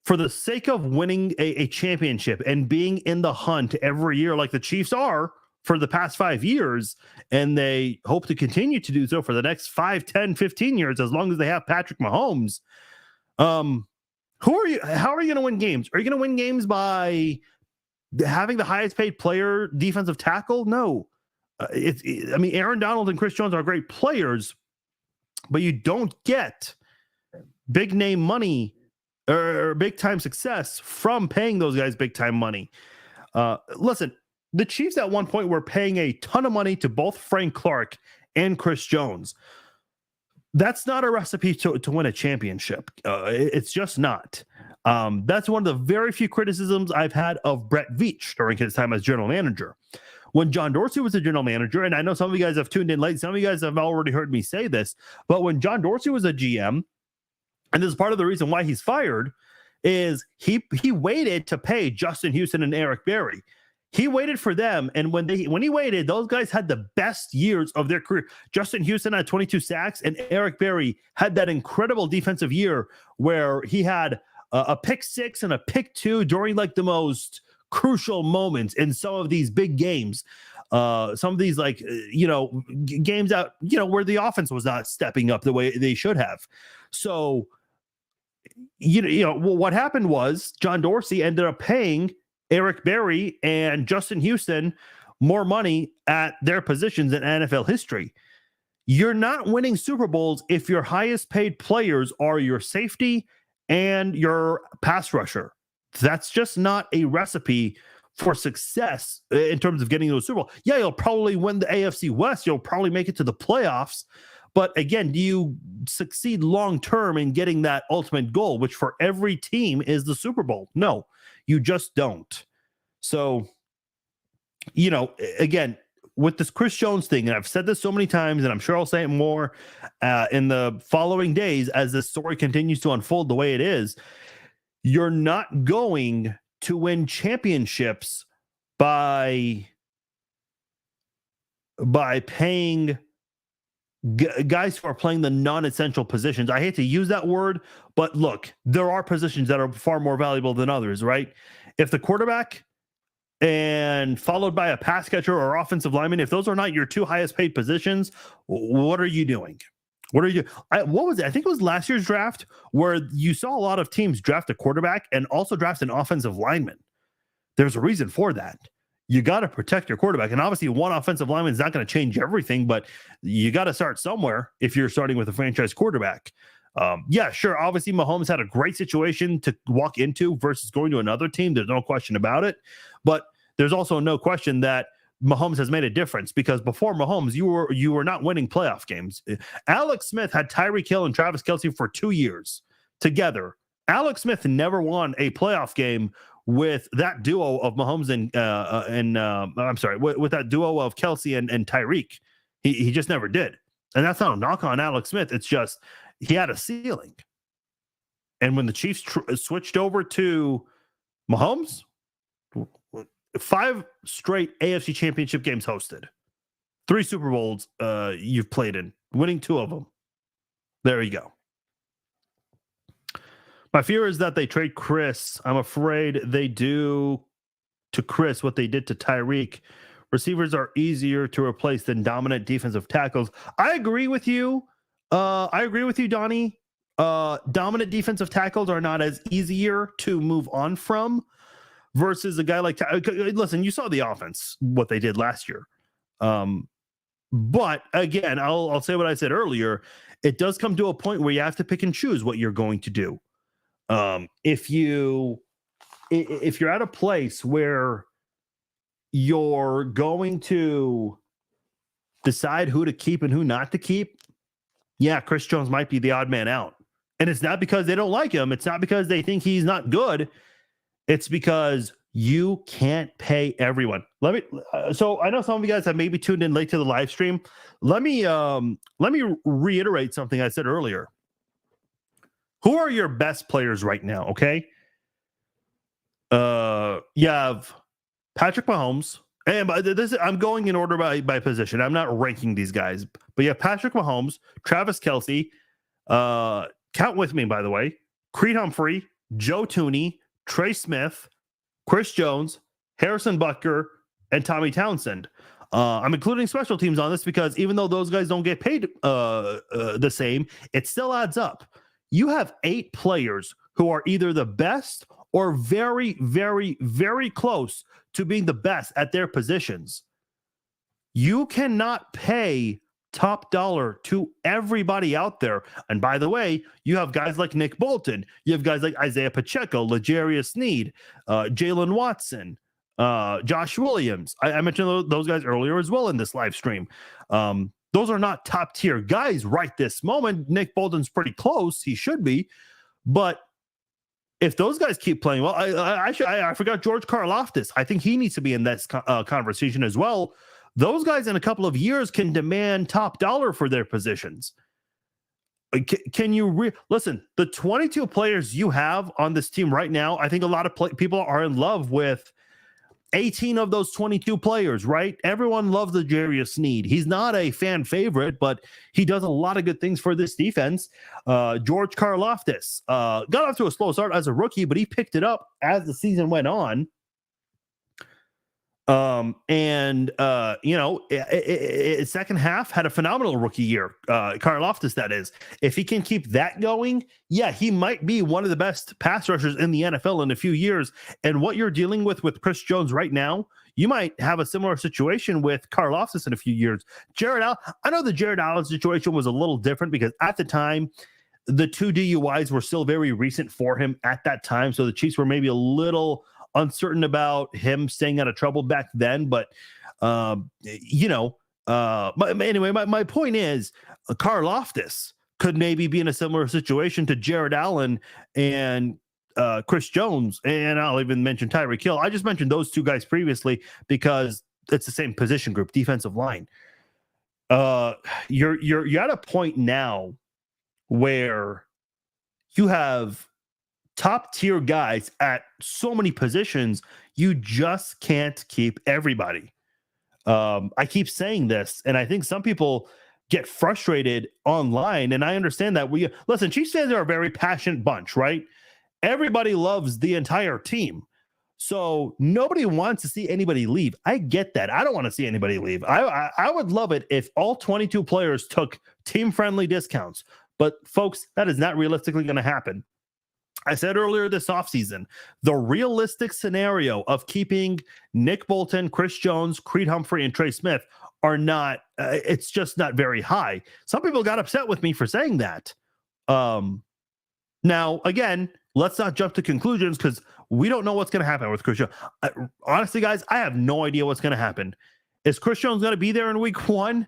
Speaker 1: for the sake of winning a championship and being in the hunt every year, like the Chiefs are for the past 5 years, and they hope to continue to do so for the next 5, 10, 15 years, as long as they have Patrick Mahomes. How are you going to win games? Are you going to win games by having the highest paid player defensive tackle? No. I mean, Aaron Donald and Chris Jones are great players, but you don't get big name money or big time success from paying those guys big time money. Listen, the Chiefs at one point were paying a ton of money to both Frank Clark and Chris Jones. That's not a recipe to win a championship. It's just not. That's one of the very few criticisms I've had of Brett Veach during his time as general manager. When John Dorsey was the general manager, and I know some of you guys have tuned in late, some of you guys have already heard me say this, but when John Dorsey was a GM, and this is part of the reason why he's fired, is he waited to pay Justin Houston and Eric Berry. He waited for them, and when he waited, those guys had the best years of their career. Justin Houston had 22 sacks, and Eric Berry had that incredible defensive year where he had a pick 6 and a pick 2 during like the most crucial moments in some of these big games. Some of these games out, where the offense was not stepping up the way they should have. So, what happened was John Dorsey ended up paying Eric Berry and Justin Houston more money at their positions in NFL history. You're not winning Super Bowls if your highest paid players are your safety and your pass rusher. That's just not a recipe for success in terms of getting those Super Bowl. Yeah, you'll probably win the AFC West. You'll probably make it to the playoffs. But again, do you succeed long-term in getting that ultimate goal, which for every team is the Super Bowl? No, you just don't. So, again, with this Chris Jones thing, and I've said this so many times, and I'm sure I'll say it more in the following days as this story continues to unfold the way it is, you're not going to win championships by paying guys who are playing the non-essential positions. I hate to use that word, but look, there are positions that are far more valuable than others, right? If the quarterback and followed by a pass catcher or offensive lineman, if those are not your two highest paid positions, what are you doing? What are you? What was it? I think it was last year's draft where you saw a lot of teams draft a quarterback and also draft an offensive lineman. There's a reason for that. You got to protect your quarterback. And obviously, one offensive lineman is not going to change everything, but you got to start somewhere if you're starting with a franchise quarterback. Yeah, sure. Obviously, Mahomes had a great situation to walk into versus going to another team. There's no question about it. But there's also no question that Mahomes has made a difference, because before Mahomes, you were not winning playoff games. Alex Smith had Tyreek Hill and Travis Kelce for 2 years together. Alex Smith never won a playoff game with that duo of Mahomes with that duo of Kelce and Tyreek. He just never did. And that's not a knock on Alex Smith. It's just he had a ceiling. And when the Chiefs switched over to Mahomes, 5 straight AFC championship games hosted, 3 Super Bowls you've played in, winning 2 of them. There you go. My fear is that they trade Chris. I'm afraid they do to Chris what they did to Tyreek. Receivers are easier to replace than dominant defensive tackles. I agree with you. Donnie. Dominant defensive tackles are not as easier to move on from versus a guy like listen, you saw the offense, what they did last year. But again, I'll say what I said earlier. It does come to a point where you have to pick and choose what you're going to do. If you're at a place where you're going to decide who to keep and who not to keep, yeah, Chris Jones might be the odd man out. And it's not because they don't like him. It's not because they think he's not good. It's because you can't pay everyone. So I know some of you guys have maybe tuned in late to the live stream. Let me reiterate something I said earlier. Who are your best players right now? Okay. You have Patrick Mahomes, and I'm going in order by position. I'm not ranking these guys, but you have Patrick Mahomes, Travis Kelce, count with me, by the way, Creed Humphrey, Joe Thuney, Trey Smith, Chris Jones, Harrison Butker, and Tommy Townsend. I'm including special teams on this because even though those guys don't get paid the same, it still adds up. You have 8 players who are either the best or very, very, very close to being the best at their positions. You cannot pay top dollar to everybody out there. And by the way, you have guys like Nick Bolton. You have guys like Isaiah Pacheco, L'Jarius Sneed, Jalen Watson, Josh Williams. I mentioned those guys earlier as well in this live stream. Those are not top tier guys right this moment. Nick Bolton's pretty close. He should be. But if those guys keep playing well, I forgot George Karlaftis. I think he needs to be in this conversation as well. Those guys in a couple of years can demand top dollar for their positions. Can you listen? The 22 players you have on this team right now, I think a lot of people are in love with 18 of those 22 players, right? Everyone loves L'Jarius Sneed. He's not a fan favorite, but he does a lot of good things for this defense. George Karlaftis got off to a slow start as a rookie, but he picked it up as the season went on. Second half had a phenomenal rookie year. Karlaftis, that is. If he can keep that going, yeah, he might be one of the best pass rushers in the NFL in a few years. And what you're dealing with Chris Jones right now, you might have a similar situation with Karlaftis in a few years. Jared Allen, I know the Jared Allen situation was a little different because at the time, the 2 DUIs were still very recent for him at that time. So the Chiefs were maybe a little uncertain about him staying out of trouble back then. But, anyway, my point is Karlaftis could maybe be in a similar situation to Jared Allen and Chris Jones. And I'll even mention Tyreek Hill. I just mentioned those 2 guys previously because it's the same position group, defensive line. You're at a point now where you have top tier guys at so many positions. You just can't keep everybody. I keep saying this, and I think some people get frustrated online, and I understand that. Listen, Chiefs fans are a very passionate bunch, right? Everybody loves the entire team. So nobody wants to see anybody leave. I get that. I don't want to see anybody leave. I would love it if all 22 players took team-friendly discounts. But folks, that is not realistically going to happen. I said earlier this offseason, the realistic scenario of keeping Nick Bolton, Chris Jones, Creed Humphrey, and Trey Smith are not, it's just not very high. Some people got upset with me for saying that. Now, again, let's not jump to conclusions because we don't know what's going to happen with Chris Jones. Honestly, guys, I have no idea what's going to happen. Is Chris Jones going to be there in week 1?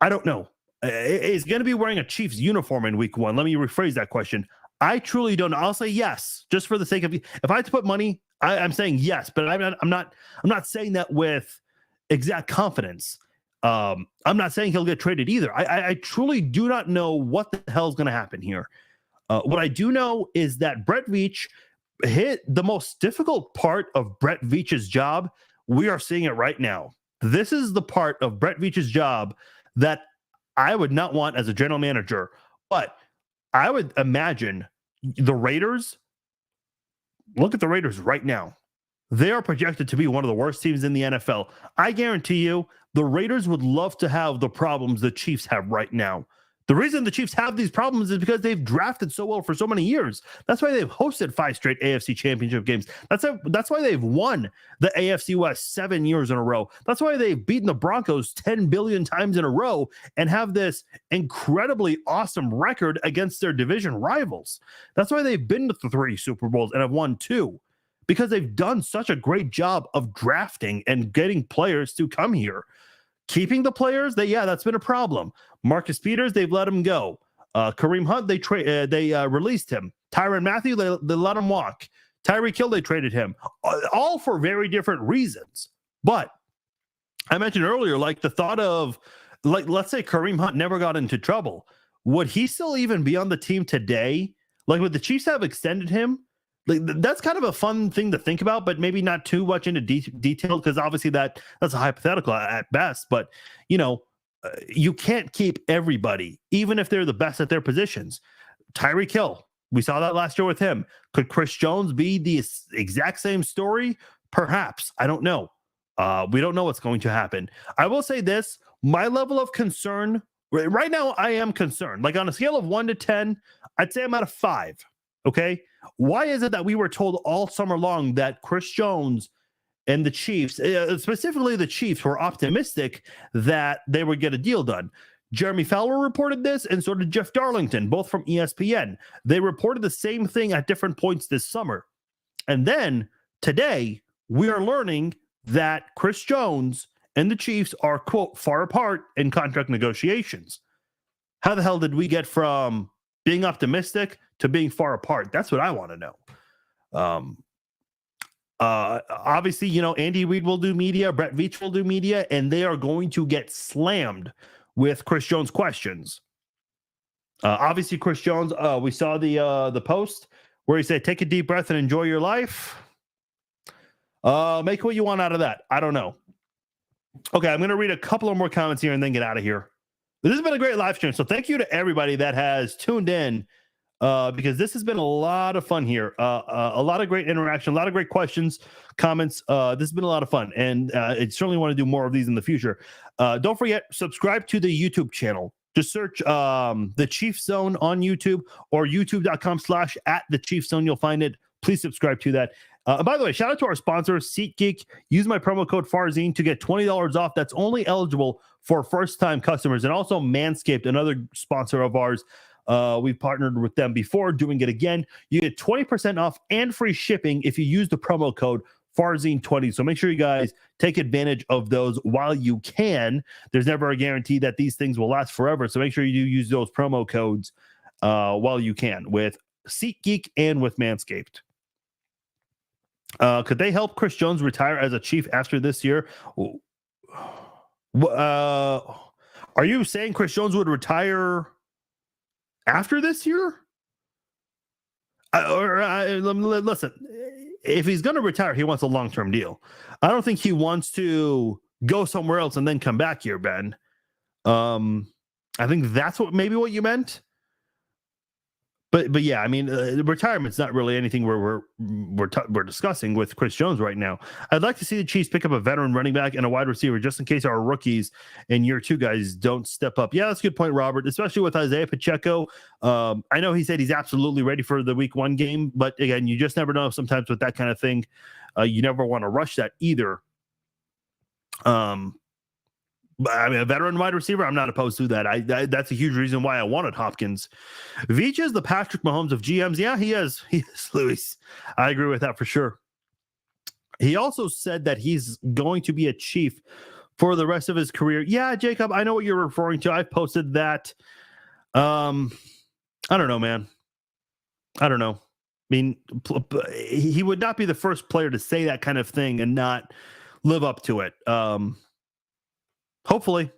Speaker 1: I don't know. Is going to be wearing a Chiefs uniform in week 1? Let me rephrase that question. I truly don't know. I'll say yes, just for the sake of, if I had to put money, I'm saying yes, but I'm not saying that with exact confidence. I'm not saying he'll get traded either. I truly do not know what the hell is going to happen here. What I do know is that Brett Veach hit the most difficult part of Brett Veach's job. We are seeing it right now. This is the part of Brett Veach's job that I would not want as a general manager, but I would imagine the Raiders, look at the Raiders right now. They are projected to be one of the worst teams in the NFL. I guarantee you the Raiders would love to have the problems the Chiefs have right now. The reason the Chiefs have these problems is because they've drafted so well for so many years. That's why they've hosted 5 straight AFC championship games. That's why they've won the AFC West 7 years in a row. That's why they've beaten the Broncos 10 billion times in a row and have this incredibly awesome record against their division rivals. That's why they've been to 3 Super Bowls and have won 2, because they've done such a great job of drafting and getting players to come here. Keeping the players, that's been a problem. Marcus Peters, they've let him go. Kareem Hunt, they released him. Tyrann Mathieu, they let him walk. Tyreek Hill, they traded him. All for very different reasons. But I mentioned earlier, like the thought of, like, let's say Kareem Hunt never got into trouble. Would he still even be on the team today? Like, would the Chiefs have extended him? Like, that's kind of a fun thing to think about, but maybe not too much into detail, because obviously that's a hypothetical at best. But, you can't keep everybody, even if they're the best at their positions. Tyreek Hill, we saw that last year with him. Could Chris Jones be the exact same story? Perhaps. I don't know. We don't know what's going to happen. I will say this, my level of concern, right now I am concerned. Like on a scale of 1 to 10, I'd say I'm at a 5. Okay. Why is it that we were told all summer long that Chris Jones and the Chiefs, specifically the Chiefs, were optimistic that they would get a deal done? Jeremy Fowler reported this, and so did Jeff Darlington, both from ESPN. They reported the same thing at different points this summer. And then today, we are learning that Chris Jones and the Chiefs are, quote, far apart in contract negotiations. How the hell did we get from being optimistic to being far apart? That's what I want to know. Obviously, Andy Reid will do media, Brett Veach will do media, and they are going to get slammed with Chris Jones questions. Obviously, Chris Jones, we saw the post where he said, take a deep breath and enjoy your life. Make what you want out of that. I don't know. Okay, I'm going to read a couple of more comments here and then get out of here. This has been a great live stream, so thank you to everybody that has tuned in, because this has been a lot of fun here. A lot of great interaction, a lot of great questions, comments. This has been a lot of fun, and I certainly want to do more of these in the future. Don't forget, subscribe to the YouTube channel. Just search The Chiefs Zone on YouTube or youtube.com/@TheChiefsZone. You'll find it. Please subscribe to that. By the way, shout out to our sponsor, SeatGeek. Use my promo code Farzine to get $20 off. That's only eligible for first-time customers. And also Manscaped, another sponsor of ours. We've partnered with them before, doing it again. You get 20% off and free shipping if you use the promo code Farzine20. So make sure you guys take advantage of those while you can. There's never a guarantee that these things will last forever. So make sure you do use those promo codes while you can with SeatGeek and with Manscaped. Could they help Chris Jones retire as a Chief after this year? Are you saying Chris Jones would retire after this year? Listen, if he's going to retire, he wants a long-term deal. I don't think he wants to go somewhere else and then come back here, Ben. I think that's maybe what you meant. But yeah, I mean, retirement's not really anything we're discussing with Chris Jones right now. I'd like to see the Chiefs pick up a veteran running back and a wide receiver just in case our rookies and year two guys don't step up. Yeah, that's a good point, Robert, especially with Isaiah Pacheco. I know he said he's absolutely ready for the week 1 game, but again, you just never know sometimes with that kind of thing. You never want to rush that either. I mean, a veteran wide receiver, I'm not opposed to that. That's a huge reason why I wanted Hopkins. Veach is the Patrick Mahomes of GMs. Yeah, he is. He is, Luis. I agree with that for sure. He also said that he's going to be a Chief for the rest of his career. Yeah, Jacob, I know what you're referring to. I've posted that. I don't know, man. I don't know. I mean, he would not be the first player to say that kind of thing and not live up to it. Hopefully.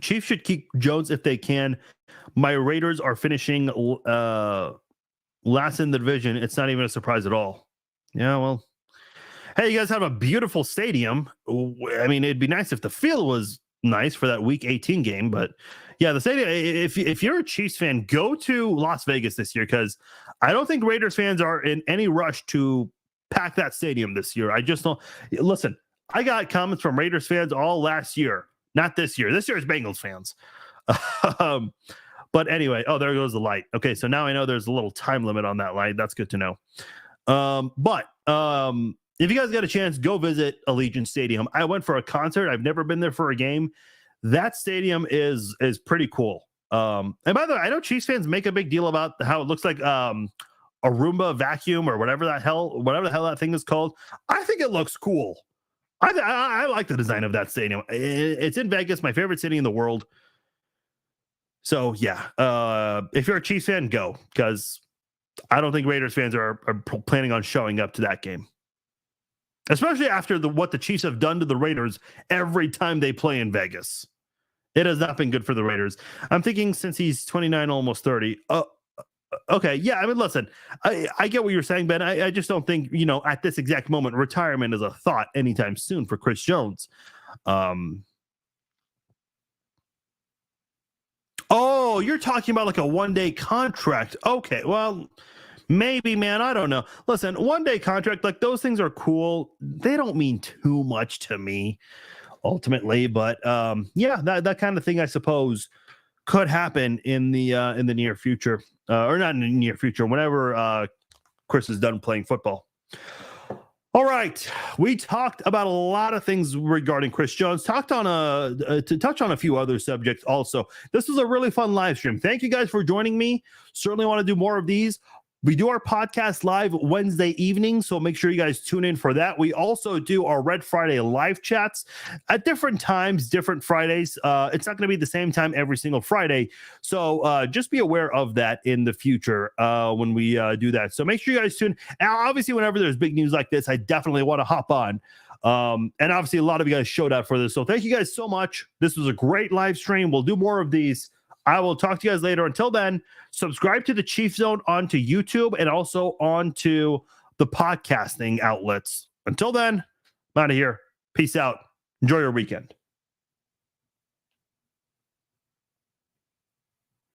Speaker 1: Chiefs should keep Jones if they can. My Raiders are finishing last in the division. It's not even a surprise at all. Yeah, well, hey, you guys have a beautiful stadium. I mean, it'd be nice if the field was nice for that Week 18 game, but yeah, the stadium. If you're a Chiefs fan, go to Las Vegas this year because I don't think Raiders fans are in any rush to pack that stadium this year. I just don't. Listen, I got comments from Raiders fans all last year, not this year. This year is Bengals fans. But anyway, oh, there goes the light. Okay, so now I know there's a little time limit on that light. That's good to know. But if you guys got a chance, go visit Allegiant Stadium. I went for a concert. I've never been there for a game. That stadium is pretty cool. And by the way, I know Chiefs fans make a big deal about how it looks like a Roomba vacuum or whatever the hell that thing is called. I think it looks cool. I like the design of that stadium. It's in Vegas, my favorite city in the world. So yeah, if you're a Chiefs fan, go, because I don't think Raiders fans are planning on showing up to that game, especially after what the Chiefs have done to the Raiders every time they play in Vegas. It has not been good for the Raiders. I'm thinking since he's 29, almost 30. Okay, yeah, I mean, listen, I get what you're saying, Ben. I just don't think, at this exact moment, retirement is a thought anytime soon for Chris Jones. Oh, you're talking about like a one-day contract. Okay, well, maybe, man, I don't know. Listen, one-day contract, like those things are cool. They don't mean too much to me, ultimately, but yeah, that kind of thing, I suppose, could happen in the near future. Or not in the near future, whenever Chris is done playing football. All right, we talked about a lot of things regarding Chris Jones. Talked on to touch on a few other subjects also. This was a really fun live stream. Thank you guys for joining me. Certainly want to do more of these. We do our podcast live Wednesday evening, so make sure you guys tune in for that. We also do our Red Friday live chats at different times, different Fridays. It's not going to be the same time every single Friday, so just be aware of that in the future when we do that. So make sure you guys tune. And obviously, whenever there's big news like this, I definitely want to hop on. And obviously, a lot of you guys showed up for this, so thank you guys so much. This was a great live stream. We'll do more of these. I will talk to you guys later. Until then, subscribe to the Chief Zone onto YouTube and also onto the podcasting outlets. Until then, I'm out of here. Peace out. Enjoy your weekend.